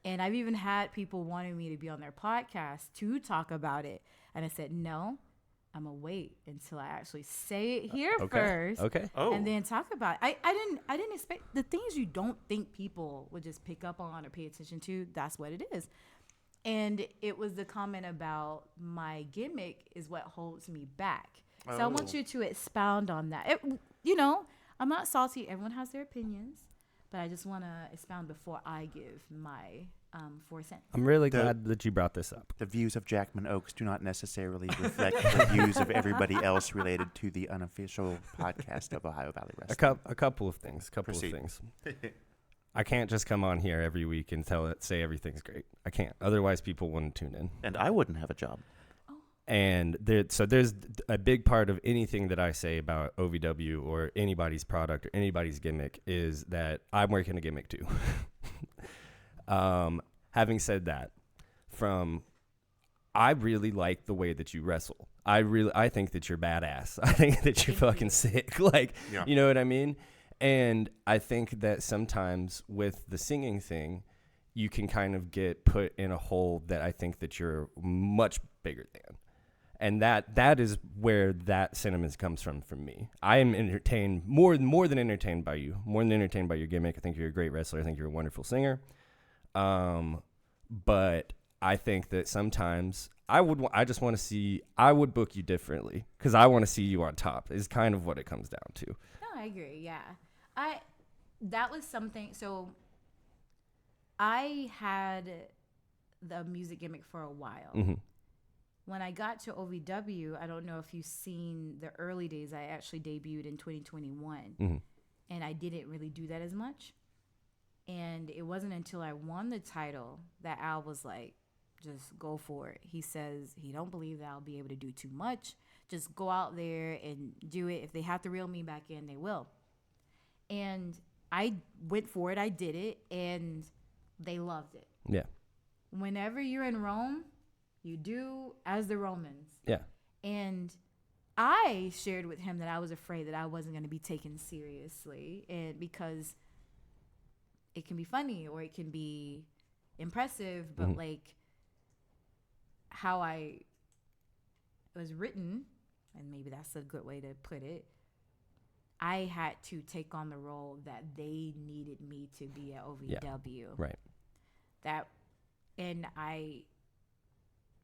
And I've even had people wanting me to be on their podcast to talk about it. And I said, no, I'm going to wait until I actually say it here first. Okay. Oh, And then talk about it. I didn't expect the things you don't think people would just pick up on or pay attention to. That's what it is. And it was the comment about my gimmick is what holds me back. So I want Oh. you to expound on that. I'm not salty. Everyone has their opinions, but I just want to expound before I give my 4 cents. I'm really glad that you brought this up. the views of Jackman Ochs do not necessarily reflect the views of everybody else related to the unofficial podcast of Ohio Valley Wrestling. A couple of things. Proceed. I can't just come on here every week and say everything's great. I can't. Otherwise, people wouldn't tune in. And I wouldn't have a job. And there's a big part of anything that I say about OVW or anybody's product or anybody's gimmick is that I'm working a gimmick too. Having said that, I really like the way that you wrestle. I think that you're badass. I think that you're fucking sick. Like, Yeah. you know what I mean? And I think that sometimes with the singing thing, you can kind of get put in a hole that I think that you're much bigger than. And that is where that sentiment comes from me. I am entertained, more than entertained by you, more than entertained by your gimmick. I think you're a great wrestler. I think you're a wonderful singer. But I think that sometimes I would book you differently because I want to see you on top is kind of what it comes down to. No, I agree. Yeah. That was something. So I had the music gimmick for a while. Mm-hmm. When I got to OVW, I don't know if you've seen the early days. I actually debuted in 2021, Mm-hmm. and I didn't really do that as much. And it wasn't until I won the title that Al was like, just go for it. He says he don't believe that I'll be able to do too much. Just go out there and do it. If they have to reel me back in, they will. And I went for it. I did it, and they loved it. Yeah. Whenever you're in Rome, you do as the Romans. Yeah. And I shared with him that I was afraid that I wasn't going to be taken seriously, and because it can be funny or it can be impressive, but like how I was written, and maybe that's a good way to put it, I had to take on the role that they needed me to be at OVW. Yeah. Right. And I,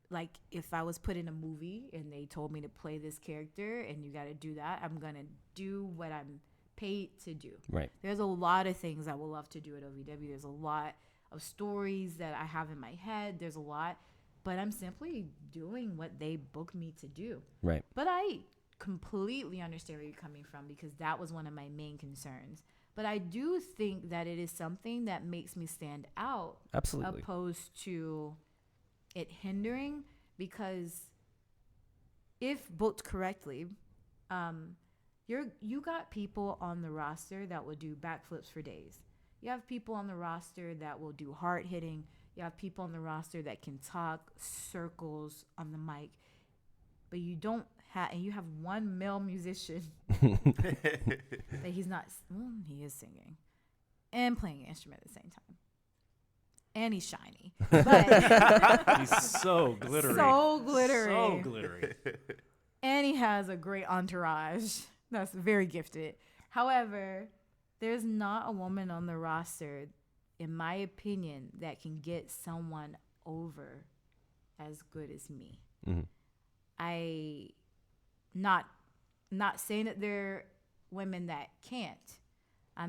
like, if I was put in a movie and they told me to play this character and you got to do that, I'm going to do what I'm paid to do. Right. There's a lot of things I would love to do at OVW. There's a lot of stories that I have in my head. There's a lot, but I'm simply doing what they booked me to do. Right. But I completely understand where you're coming from because that was one of my main concerns. But I do think that it is something that makes me stand out. Absolutely. Opposed to it hindering, because if booked correctly, you got people on the roster that will do backflips for days. You have people on the roster that will do hard hitting. You have people on the roster that can talk circles on the mic, but you don't have, and you have one male musician that he's not. Well, he is singing and playing an instrument at the same time. And he's shiny. But He's so glittery. So glittery. So glittery. And he has a great entourage. That's very gifted. However, there's not a woman on the roster, in my opinion, that can get someone over as good as me. Mm-hmm. I not saying that there are women that can't. I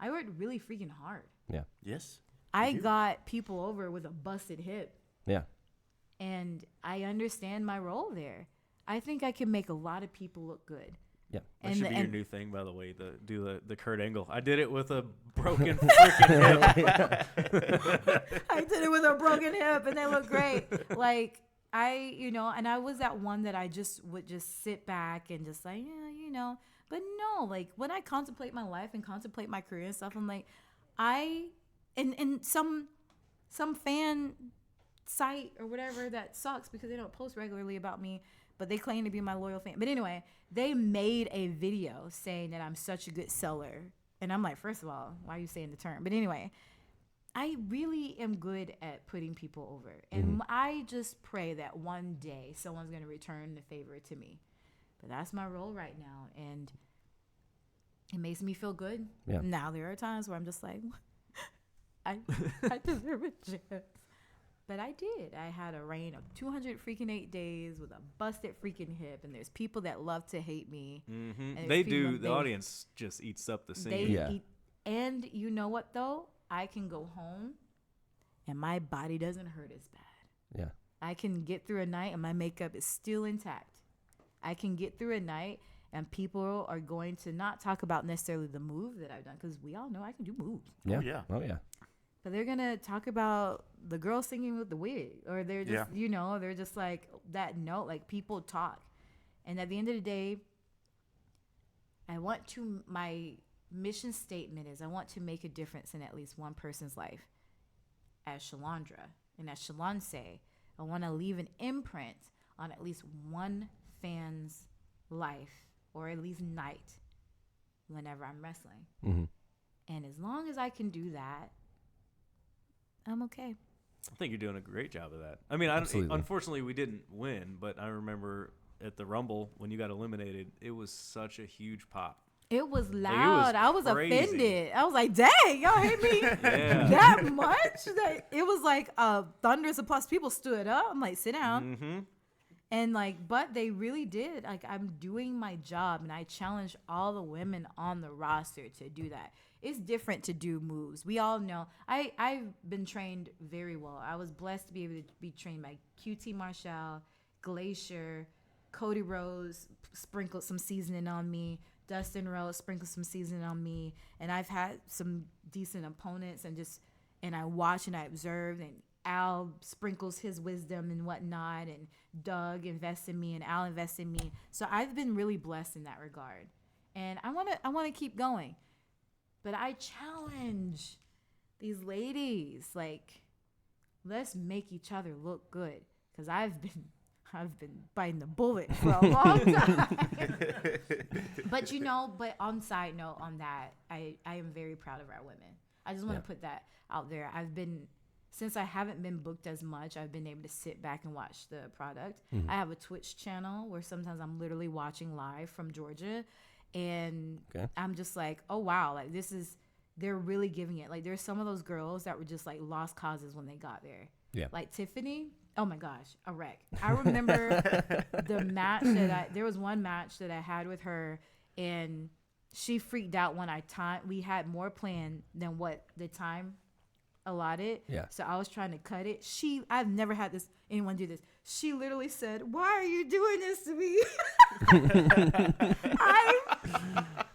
worked really freaking hard. Yeah. Yes. I got people over with a busted hip. Yeah. And I understand my role there. I think I can make a lot of people look good. Yeah. That should be your new thing, by the way, do the Kurt Angle. I did it with a broken freaking hip. I did it with a broken hip and they look great. Like, and I was that one that I just would just sit back and just like, yeah, but no, like when I contemplate my life and contemplate my career and stuff, I'm like, and some fan site or whatever that sucks because they don't post regularly about me, but they claim to be my loyal fan. But anyway, they made a video saying that I'm such a good seller. And I'm like, first of all, why are you saying the term? But anyway, I really am good at putting people over. And I just pray that one day someone's going to return the favor to me. But that's my role right now. And it makes me feel good. Yeah. Now there are times where I'm just like, I deserve a chance. But I did. I had a reign of 208 days with a busted freaking hip, and there's people that love to hate me. Mm-hmm. They do. The audience just eats up the scene. And you know what, though? I can go home, and my body doesn't hurt as bad. Yeah. I can get through a night, and my makeup is still intact. I can get through a night, and people are going to not talk about necessarily the move that I've done, because we all know I can do moves. Yeah. Oh, yeah. Oh, yeah. But they're going to talk about the girl singing with the wig, or they're just, they're just like that note, like people talk. And at the end of the day, my mission statement is I want to make a difference in at least one person's life. As Shalondra and as Shalonce, I want to leave an imprint on at least one fan's life or at least night whenever I'm wrestling. Mm-hmm. And as long as I can do that, I'm okay. I think you're doing a great job of that. I mean, Absolutely. unfortunately, we didn't win, but I remember at the Rumble when you got eliminated, it was such a huge pop. It was it was loud. I was crazy. offended. I was like, dang, y'all hate me Yeah. that much? It was like thunderous applause. People stood up. I'm like, sit down. Mm-hmm. And like, but they really did. Like, I'm doing my job, and I challenge all the women on the roster to do that. It's different to do moves. We all know. I've been trained very well. I was blessed to be able to be trained by QT Marshall, Glacier, Cody Rose sprinkled some seasoning on me. Dustin Rose sprinkled some seasoning on me. And I've had some decent opponents, and I watch and I observe, and Al sprinkles his wisdom and whatnot, and Doug invests in me, and Al invests in me. So I've been really blessed in that regard. And I wanna keep going. But I challenge these ladies, like, let's make each other look good. Because I've been biting the bullet for a long time. But but on side note on that, I am very proud of our women. I just want to put that out there. Since I haven't been booked as much, I've been able to sit back and watch the product. I have a Twitch channel where sometimes I'm literally watching live from Georgia. And I'm just like, oh, wow, like they're really giving it. Like there's some of those girls that were just like lost causes when they got there. Yeah. Like Tiffany, oh my gosh, a wreck. I remember the match there was one match that I had with her, and she freaked out when we had more planned than what the time allotted. Yeah. So I was trying to cut it. I've never had anyone do this. She literally said, "Why are you doing this to me?"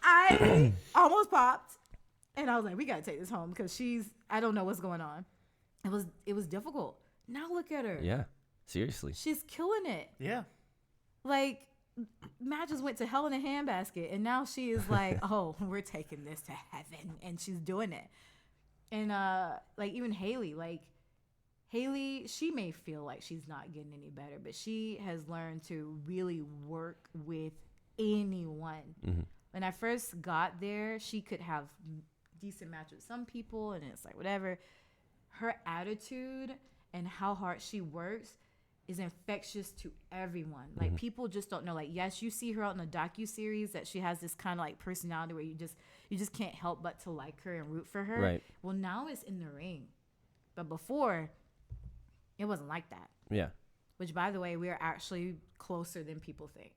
I almost popped, and I was like, "We gotta take this home," because I don't know what's going on. It was difficult. Now look at her. Yeah, seriously. She's killing it. Yeah. Like, matches went to hell in a handbasket, and now she is like, "Oh, we're taking this to heaven," and she's doing it. And like even Haley, she may feel like she's not getting any better, but she has learned to really work with anyone. Mm-hmm. When I first got there, she could have decent match with some people, and it's like whatever. Her attitude and how hard she works is infectious to everyone. Like people just don't know. Like, yes, you see her out in a docuseries that she has this kind of like personality where you just can't help but to like her and root for her. Right. Well, now it's in the ring, but before it wasn't like that. Yeah. Which, by the way, we are actually closer than people think.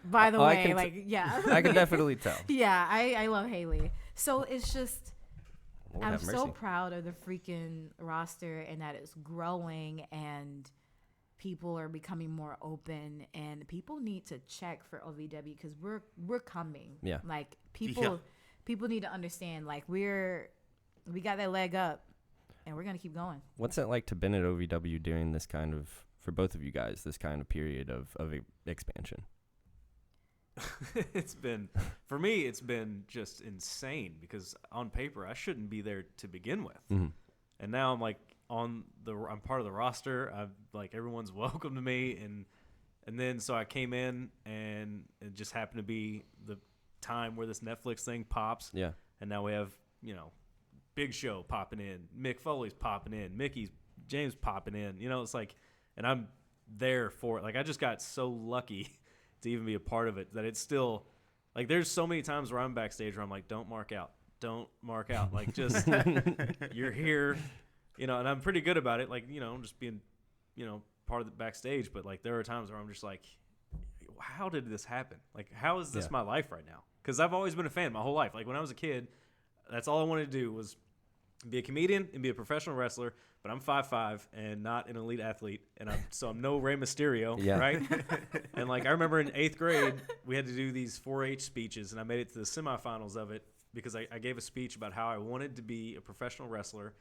By the way, I can definitely tell. Yeah, I love Haley. So it's just, I'm so proud of the freaking roster and that it's growing and people are becoming more open, and people need to check for OVW because we're coming. Yeah. Like people need to understand, like we got that leg up and we're going to keep going. What's it like to been at OVW during this kind of, for both of you guys, this kind of period of expansion? For me, it's been just insane because on paper, I shouldn't be there to begin with. Mm-hmm. And now I'm like, I'm part of the roster. I've like, everyone's welcome to me. And then, so I came in and it just happened to be the time where this Netflix thing pops. Yeah. And now we have, Big Show popping in, Mick Foley's popping in, James popping in, it's like, and I'm there for it. Like, I just got so lucky to even be a part of it that it's still like, there's so many times where I'm backstage where I'm like, don't mark out. Like, just, you're here, and I'm pretty good about it. Like, just being, part of the backstage. But like, there are times where I'm just like, how did this happen? Like, how is this my life right now? Because I've always been a fan my whole life. Like, when I was a kid, that's all I wanted to do was be a comedian and be a professional wrestler. But I'm 5'5" and not an elite athlete, and I'm no Rey Mysterio, right? And like, I remember in 8th grade, we had to do these 4-H speeches, and I made it to the semifinals of it because I gave a speech about how I wanted to be a professional wrestler.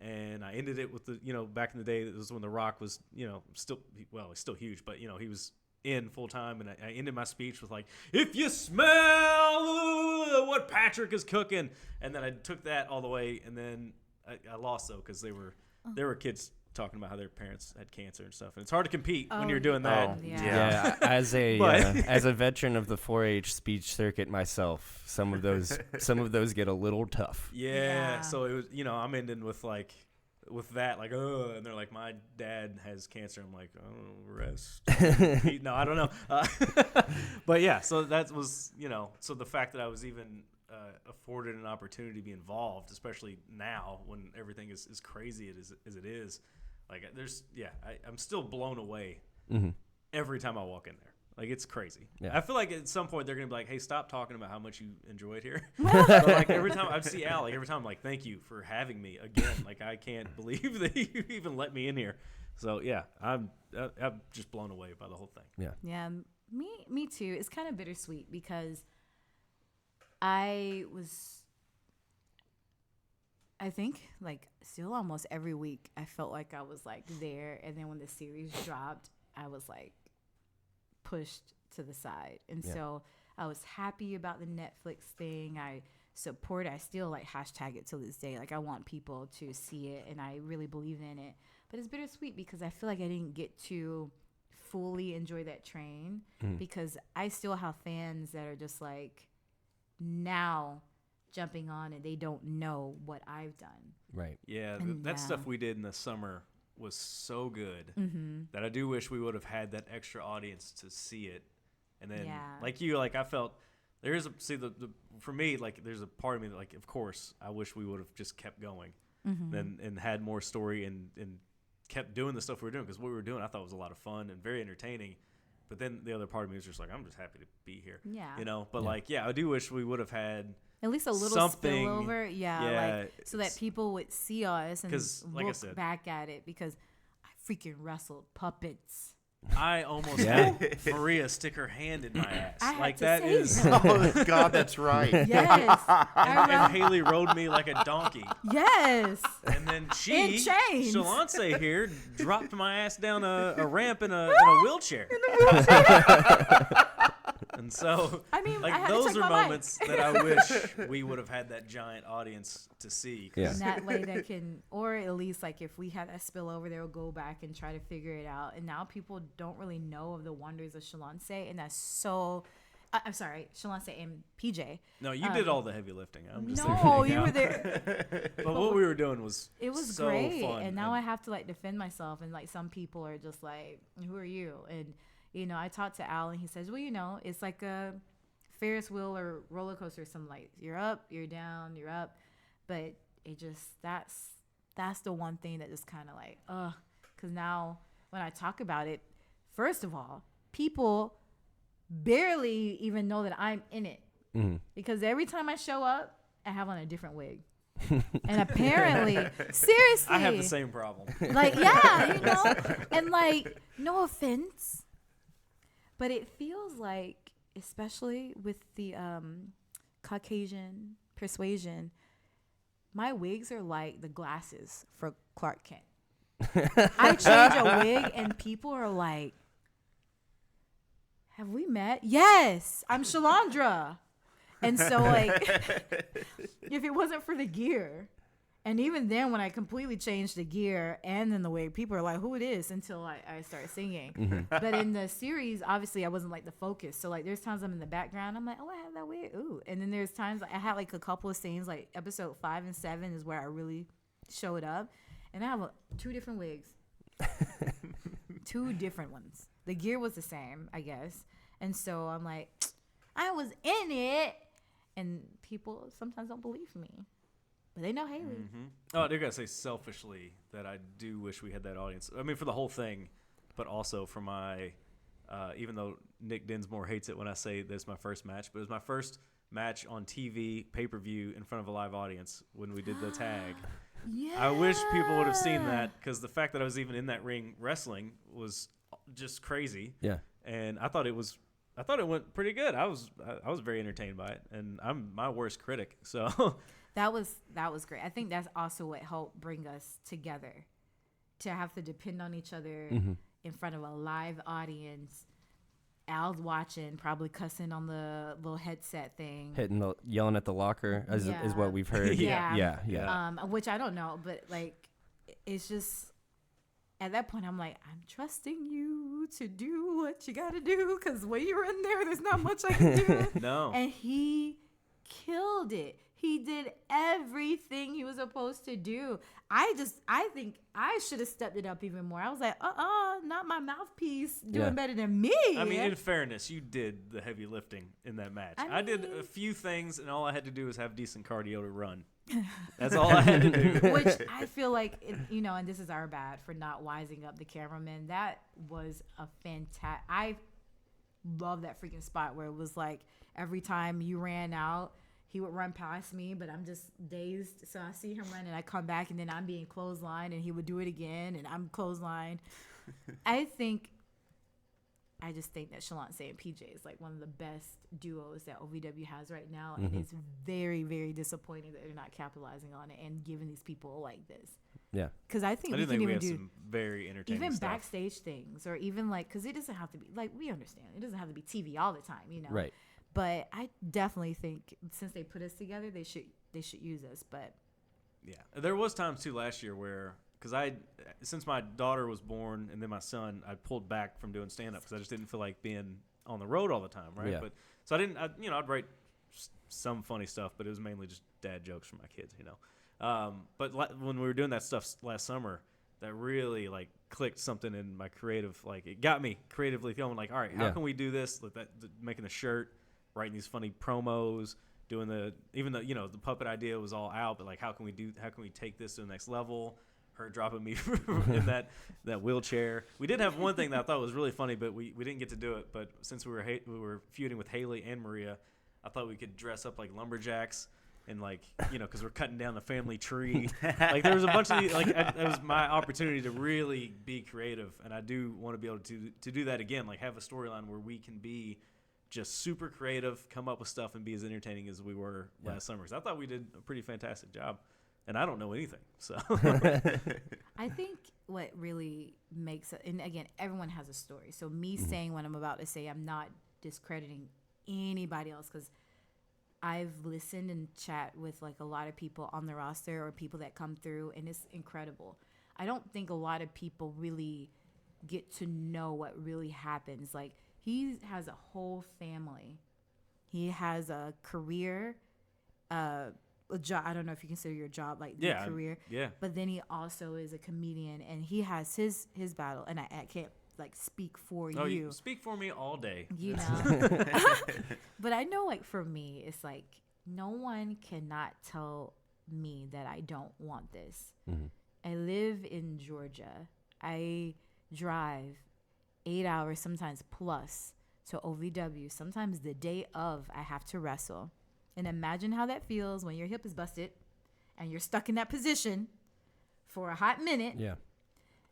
And I ended it with back in the day, it was when The Rock was, he's still huge, but, he was in full time. And I ended my speech with like, if you smell what Patrick is cooking. And then I took that all the way. And then I lost, though, because there were kids talking about how their parents had cancer and stuff. And it's hard to compete when you're doing that. Yeah. As a veteran of the 4-H speech circuit myself, some of those get a little tough. Yeah. So it was, I'm ending with like, with that, like, oh, and they're like, my dad has cancer. I'm like, oh, rest. No, I don't know. But yeah, so that was, so the fact that I was even afforded an opportunity to be involved, especially now when everything is crazy as it is, like, I'm still blown away every time I walk in there. Like, it's crazy. Yeah. I feel like at some point they're going to be like, hey, stop talking about how much you enjoy it here. But like every time I see Al, like every time I'm like, thank you for having me again. Like, I can't believe that you even let me in here. So yeah, I'm just blown away by the whole thing. Yeah. Yeah, me too. It's kind of bittersweet because I think like still almost every week I felt like I was like there, and then when the series dropped, I was like pushed to the side. And so I was happy about the Netflix thing. I still like hashtag it till this day. Like, I want people to see it, and I really believe in it. But it's bittersweet because I feel like I didn't get to fully enjoy that train because I still have fans that are just like now jumping on and they don't know what I've done. Right. Yeah, that stuff we did in the summer was so good that I do wish we would have had that extra audience to see it. And then like you, like I felt for me, like there's a part of me that, like, of course I wish we would have just kept going and had more story and kept doing the stuff we were doing, because what we were doing I thought was a lot of fun and very entertaining. But then the other part of me was just like, I'm just happy to be here. Yeah. But I do wish we would have had at least a little spillover, like so that people would see us and like look back at it, because I freaking wrestled puppets. I almost had Maria stick her hand in my ass. Oh God, that's right. Yes. And Haley rode me like a donkey. Yes. And then Shalonce here, dropped my ass down a ramp in a wheelchair. And so, like, those are moments that I wish we would have had that giant audience to see. Yeah. And that way they can, or at least like if we had that spillover, they'll go back and try to figure it out. And now people don't really know of the wonders of Shalonce, and that's so. I'm sorry, Shalonce and PJ. No, you did all the heavy lifting. I'm just you were there. But what we were doing was so great, fun. And now I have to like defend myself, and like some people are just like, "Who are you?" And I talked to Al, and he says, well, it's like a Ferris wheel or roller coaster. Some like you're up, you're down, you're up, but it just that's the one thing that just kind of like, because now when I talk about it, first of all, people barely even know that I'm in it because every time I show up, I have on a different wig. And apparently, seriously, I have the same problem. Like, and like, no offense, but it feels like, especially with the Caucasian persuasion, my wigs are like the glasses for Clark Kent. I change a wig and people are like, have we met? Yes, I'm Shalandra. And so, like, if it wasn't for the gear, and even then when I completely changed the gear and then the wig, people are like, who it is, until I start singing. But in the series, obviously, I wasn't, like, the focus. So, like, there's times I'm in the background. I'm like, oh, I have that wig. Ooh. And then there's times I had, like, a couple of scenes, like, episode 5 and 7 is where I really showed up. And I have 2 different wigs. 2 different ones. The gear was the same, I guess. And so I'm like, I was in it. And people sometimes don't believe me. But they know Haley. Mm-hmm. Oh, they're going to say selfishly that I do wish we had that audience. I mean, for the whole thing, but also for my, even though Nick Dinsmore hates it when I say this is my first match, but it was my first match on TV, pay-per-view, in front of a live audience when we did the tag. Yeah. I wish people would have seen that, because the fact that I was even in that ring wrestling was just crazy. Yeah. And I thought it went pretty good. I was very entertained by it, and I'm my worst critic. So that was great. I think that's also what helped bring us together, to have to depend on each other in front of a live audience. Al's watching, probably cussing on the little headset thing, yelling at the locker is what we've heard. Yeah. Which I don't know, but like, it's just. At that point, I'm like, I'm trusting you to do what you got to do, because when you're in there's not much I can do. No. And he killed it. He did everything he was supposed to do. I think I should have stepped it up even more. I was like, not my mouthpiece doing better than me. I mean, in fairness, you did the heavy lifting in that match. I did a few things, and all I had to do was have decent cardio to run. That's all I had to do. Which I feel like, and this is our bad for not wising up the cameraman. That was a fantastic. I love that freaking spot where it was like every time you ran out, he would run past me, but I'm just dazed. So I see him run, and I come back, and then I'm being clotheslined, and he would do it again, and I'm clotheslined. I just think that Shalonce and PJ is like one of the best duos that OVW has right now, and it's very, very disappointing that they're not capitalizing on it and giving these people like this. Yeah, because I think we can even do some very entertaining even stuff. Backstage things, or even like, because it doesn't have to be like, we understand it doesn't have to be TV all the time, right. But I definitely think since they put us together, they should use us. But yeah, there was times too last year where, because since my daughter was born and then my son, I pulled back from doing stand up because I just didn't feel like being on the road all the time, right? Yeah. But so I'd write some funny stuff, but it was mainly just dad jokes for my kids, But when we were doing that stuff last summer, that really like clicked something in my creative, like it got me creatively feeling like, all right, how can we do this? Like making the shirt, writing these funny promos, doing the puppet idea was all out, but like how can we take this to the next level? Her dropping me in that wheelchair. We did have one thing that I thought was really funny, but we didn't get to do it. But since we were feuding with Haley and Maria, I thought we could dress up like lumberjacks and because we're cutting down the family tree. Like there was a bunch of that was my opportunity to really be creative, and I do want to be able to do that again. Like have a storyline where we can be just super creative, come up with stuff, and be as entertaining as we were last summer. Because I thought we did a pretty fantastic job. And I don't know anything, so. I think what really makes it, and again, everyone has a story. So me saying what I'm about to say, I'm not discrediting anybody else, because I've listened and chat with like a lot of people on the roster or people that come through, and it's incredible. I don't think a lot of people really get to know what really happens. Like he has a whole family. He has a career, a job. I don't know if you consider your job like your career. Yeah. But then he also is a comedian, and he has his battle. And I can't like speak for you. You speak for me all day. But I know, like for me, it's like no one cannot tell me that I don't want this. I live in Georgia. I drive 8 hours, sometimes plus, to OVW. Sometimes the day of, I have to wrestle. And imagine how that feels when your hip is busted and you're stuck in that position for a hot minute. Yeah.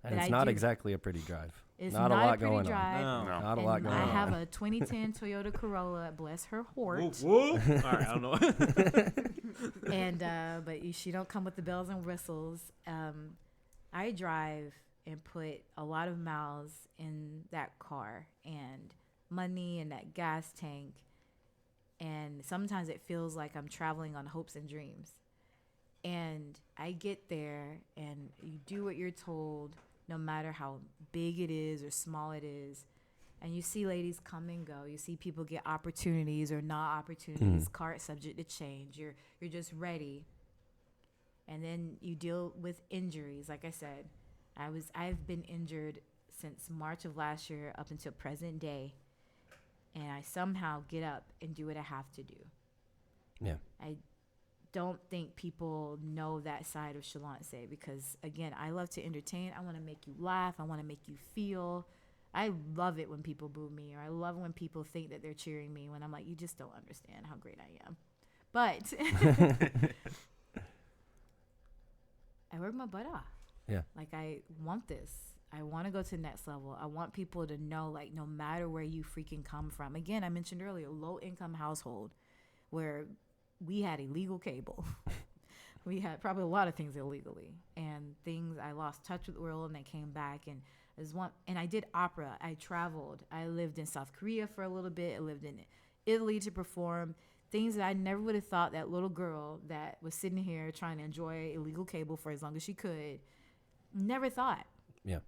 And it's not exactly a pretty drive. It's not a lot going drive. on. No. Not a lot going on. I have a 2010 Toyota Corolla, bless her heart. Whoa. All right, I don't know. And but she don't come with the bells and whistles. I drive and put a lot of miles in that car and money in that gas tank. And sometimes it feels like I'm traveling on hopes and dreams. And I get there and you do what you're told, no matter how big it is or small it is. And you see ladies come and go. You see people get opportunities or not opportunities. Cart subject to change. You're just ready. And then you deal with injuries. Like I said, I've been injured since March of last year up until present day. And I somehow get up and do what I have to do. Yeah. I don't think people know that side of Shalonce because, again, I love to entertain. I want to make you laugh. I want to make you feel. I love it when people boo me, or I love when people think that they're cheering me when I'm like, you just don't understand how great I am. But I work my butt off. Yeah. Like, I want this. I want to go to the next level. I want people to know, like, no matter where you freaking come from. Again, I mentioned earlier, low-income household where we had illegal cable. We had probably a lot of things illegally. And things, I lost touch with the world and I came back. And I did opera. I traveled. I lived in South Korea for a little bit. I lived in Italy to perform. Things that I never would have thought that little girl that was sitting here trying to enjoy illegal cable for as long as she could, never thought. Yeah.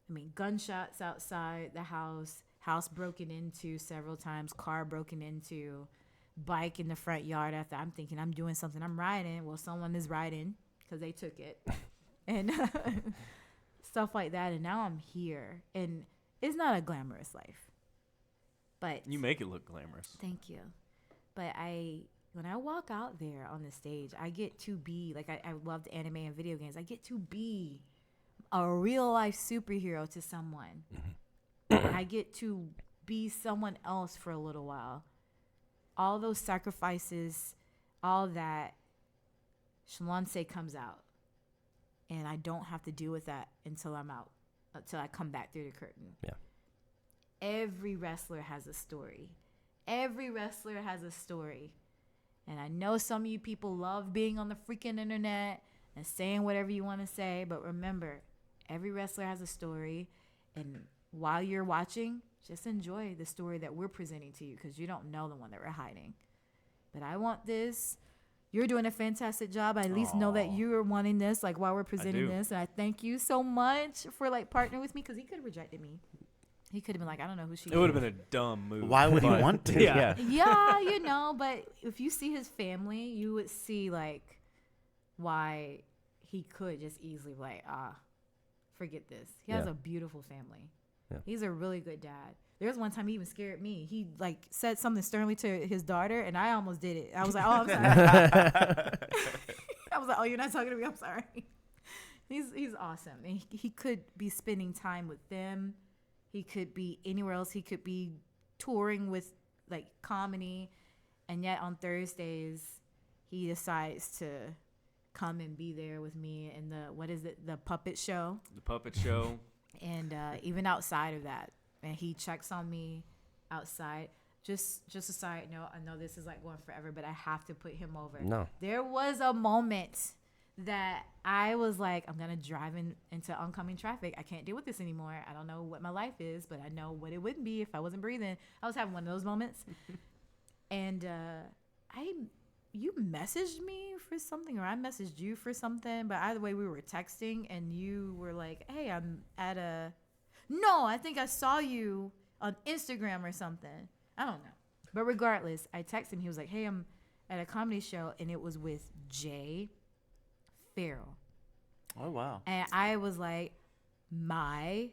I mean, gunshots outside the house broken into several times, car broken into, bike in the front yard after I'm thinking I'm doing something. I'm riding. Well, someone is riding because they took it. And stuff like that. And now I'm here. And it's not a glamorous life. But You make it look glamorous. thank you. But when I walk out there on the stage, I get to be, like, I loved anime and video games. I get to be a real life superhero to someone. I get to be someone else for a little while. All those sacrifices, all that, Shalonce comes out. And I don't have to deal with that until I'm out, until I come back through the curtain. Yeah. Every wrestler has a story. Every wrestler has a story. And I know some of you people love being on the freaking internet and saying whatever you want to say. But remember, every wrestler has a story. And while you're watching, just enjoy the story that we're presenting to you because you don't know the one that we're hiding. But I want this. You're doing a fantastic job. I at least know that you're wanting this, like, while we're presenting this. And I thank you so much for, like, partnering with me because he could have rejected me. He could have been like, I don't know who she is. It would have been a dumb move. Why would he want to? Yeah. Yeah, you know, but if you see his family, you would see, like, why he could just easily be like, forget this. He has Yeah. a beautiful family. Yeah. He's a really good dad. There's one time he even scared me. He, like, said something sternly to his daughter, and I almost did it. I was like, oh, I'm sorry. I was like, oh, you're not talking to me? I'm sorry. He's awesome. And he could be spending time with them. He could be anywhere else. He could be touring with, like, comedy. And yet on Thursdays, he decides to come and be there with me in the puppet show. The puppet show. And even outside of that, and he checks on me outside. Just a side note, I know this is, like, going forever, but I have to put him over. No. There was a moment that I was like, I'm going to drive into oncoming traffic. I can't deal with this anymore. I don't know what my life is, but I know what it wouldn't be if I wasn't breathing. I was having one of those moments. And you messaged me for something, or I messaged you for something, but either way we were texting, and you were like, hey, I'm at I think I saw you on Instagram or something. I don't know. But regardless, I texted him. He was like, hey, I'm at a comedy show, and it was with Jay Farrell. Oh, wow. And I was like, my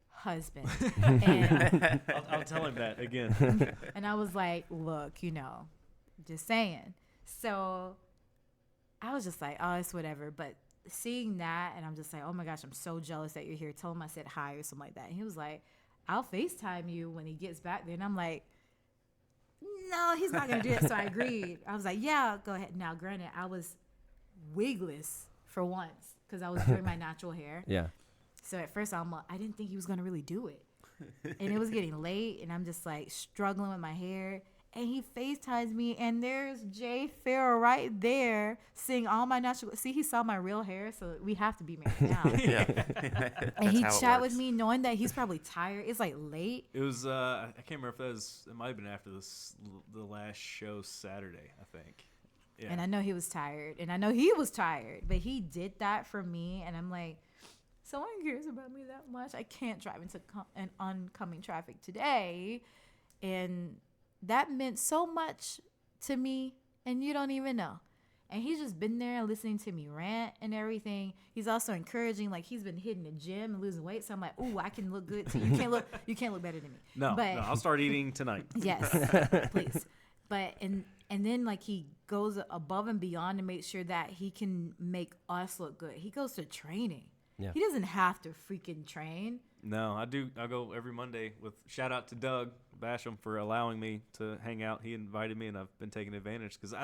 husband. And I'll tell him that again. And I was like, look, just saying. So I was just like, oh, it's whatever. But seeing that, and I'm just like, oh my gosh, I'm so jealous that you're here. Tell him I said hi or something like that. And he was like, I'll FaceTime you when he gets back there. And I'm like, no, he's not going to do it. So I agreed. I was like, yeah, go ahead. Now, granted, I was wigless for once because I was doing my natural hair. Yeah. So at first I didn't think he was going to really do it. And it was getting late, and I'm just like struggling with my hair. And he FaceTimes me, and there's Jay Farrell right there seeing all my natural. See, he saw my real hair, so we have to be married now. Yeah. And he how it chat with works. me knowing that he's probably tired. It's like late. It was, I can't remember if it might have been after the last show Saturday, I think. Yeah. And I know he was tired, and I know he was tired, but he did that for me. And I'm like, someone cares about me that much? I can't drive into an oncoming traffic today. And that meant so much to me, and you don't even know. And he's just been there listening to me rant and everything. He's also encouraging, like, he's been hitting the gym and losing weight. So I'm like, ooh, I can look good too. You can't look better than me. No, but, I'll start eating tonight. Yes, please. But and then, like, he goes above and beyond to make sure that he can make us look good. He goes to training. Yeah. He doesn't have to freaking train. No, I do. I go every Monday with shout out to Doug Basham for allowing me to hang out. He invited me, and I've been taking advantage because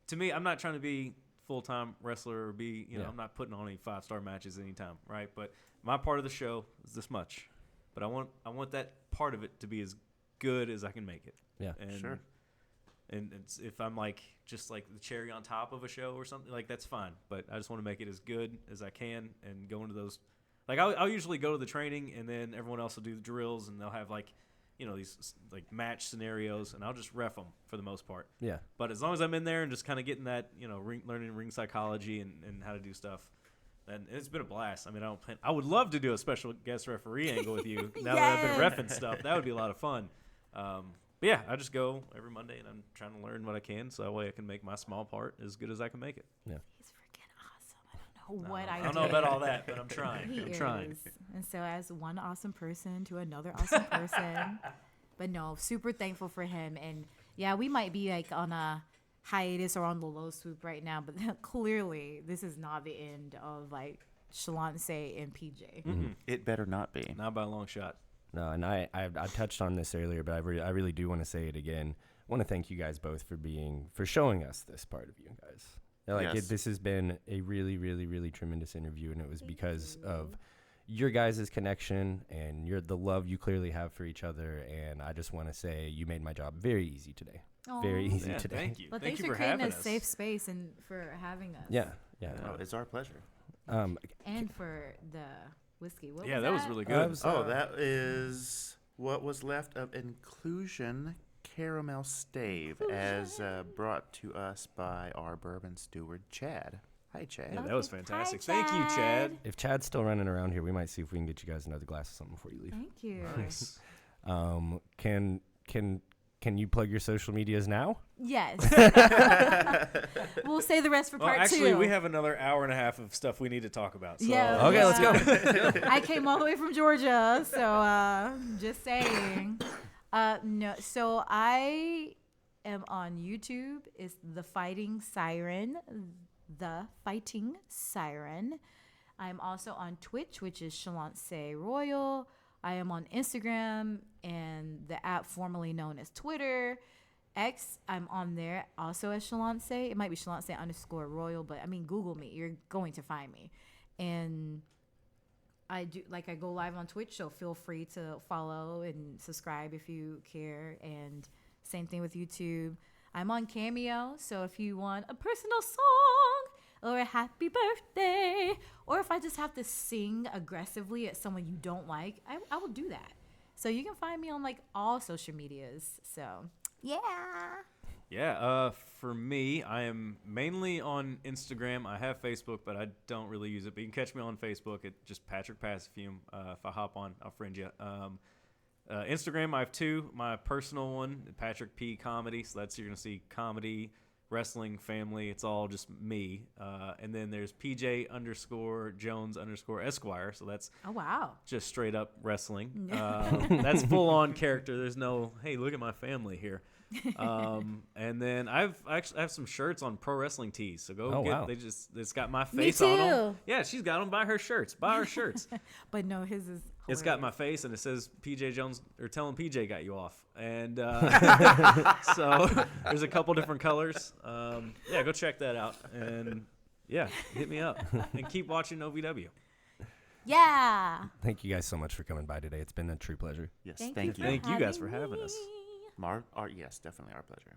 to me, I'm not trying to be full-time wrestler or be, I'm not putting on any 5-star matches anytime, right? But my part of the show is this much, but I want that part of it to be as good as I can make it. Yeah, and, sure. And if I'm like just like the cherry on top of a show or something, like that's fine. But I just want to make it as good as I can and go into those. Like I'll usually go to the training, and then everyone else will do the drills, and they'll have like, these like match scenarios, and I'll just ref them for the most part. Yeah. But as long as I'm in there and just kind of getting that, learning ring psychology and how to do stuff, then it's been a blast. I mean, I would love to do a special guest referee angle with you now that I've been reffing stuff. That would be a lot of fun. But yeah, I just go every Monday, and I'm trying to learn what I can, so that way I can make my small part as good as I can make it. He's freaking awesome. I don't know what I don't know about all that, but I'm trying. He I'm is. trying. And so as one awesome person to another awesome person. But no, super thankful for him. And yeah, we might be like on a hiatus or on the low swoop right now, but clearly this is not the end of like Shalonce and PJ. It better not be. Not by a long shot. No, and I touched on this earlier, but I really do want to say it again. I want to thank you guys both for showing us this part of you guys. Yes. This has been a really, really, really tremendous interview, and it was because of your guys' connection and the love you clearly have for each other. And I just want to say you made my job very easy today. Very easy today. Thank you. But Thank thanks you for for creating having a us. safe space and for having us. Yeah. Oh, it's our pleasure. And for the whiskey. What was That was really good. That is what was left of Inclusion Caramel Stave, as brought to us by our bourbon steward, Chad. Hi, Chad. Yeah, that was fantastic. Hi, Thank you, Chad. If Chad's still running around here, we might see if we can get you guys another glass of something before you leave. Thank you. Nice. Can you plug your social medias now? Yes. We'll say the rest for Well, part actually, two. we have another hour and a half of stuff we need to talk about. So. Yeah. Okay, let's go. I came all the way from Georgia, so just saying. No, so I am on YouTube. It's The Fighting Siren. I'm also on Twitch, which is Shalonce Royal. I am on Instagram and the app formerly known as Twitter. X, I'm on there also as Shalonce. It might be Shalonce_Royal, but I mean, Google me. You're going to find me. And I go live on Twitch, so feel free to follow and subscribe if you care. And same thing with YouTube. I'm on Cameo, so if you want a personal song or a happy birthday, or if I just have to sing aggressively at someone you don't like, I will do that. So you can find me on like all social medias. So yeah. Yeah, for me, I am mainly on Instagram. I have Facebook, but I don't really use it. But you can catch me on Facebook at just Patrick Passifume. If I hop on, I'll friend you. Instagram, I have two. My personal one, Patrick P Comedy. So that's, you're going to see comedy, wrestling, family. It's all just me. And then there's PJ_Jones_Esquire. So that's Oh wow. just straight up wrestling. That's full on character. There's no, hey, look at my family here. And then I have some shirts on Pro Wrestling Tees. So go get. Wow. It's got my face on them. too. Yeah, she's got them. Buy her shirts. Buy her shirts. But no, his is. It's got my hilarious. face and it says PJ Jones, or tell him PJ got you off. And so there's a couple different colors. Yeah, go check that out. And yeah, hit me up and keep watching OVW. Yeah. Thank you guys so much for coming by today. It's been a true pleasure. Yes, Thank thank you. for Thank you guys having for having us. me. Yes, definitely our pleasure.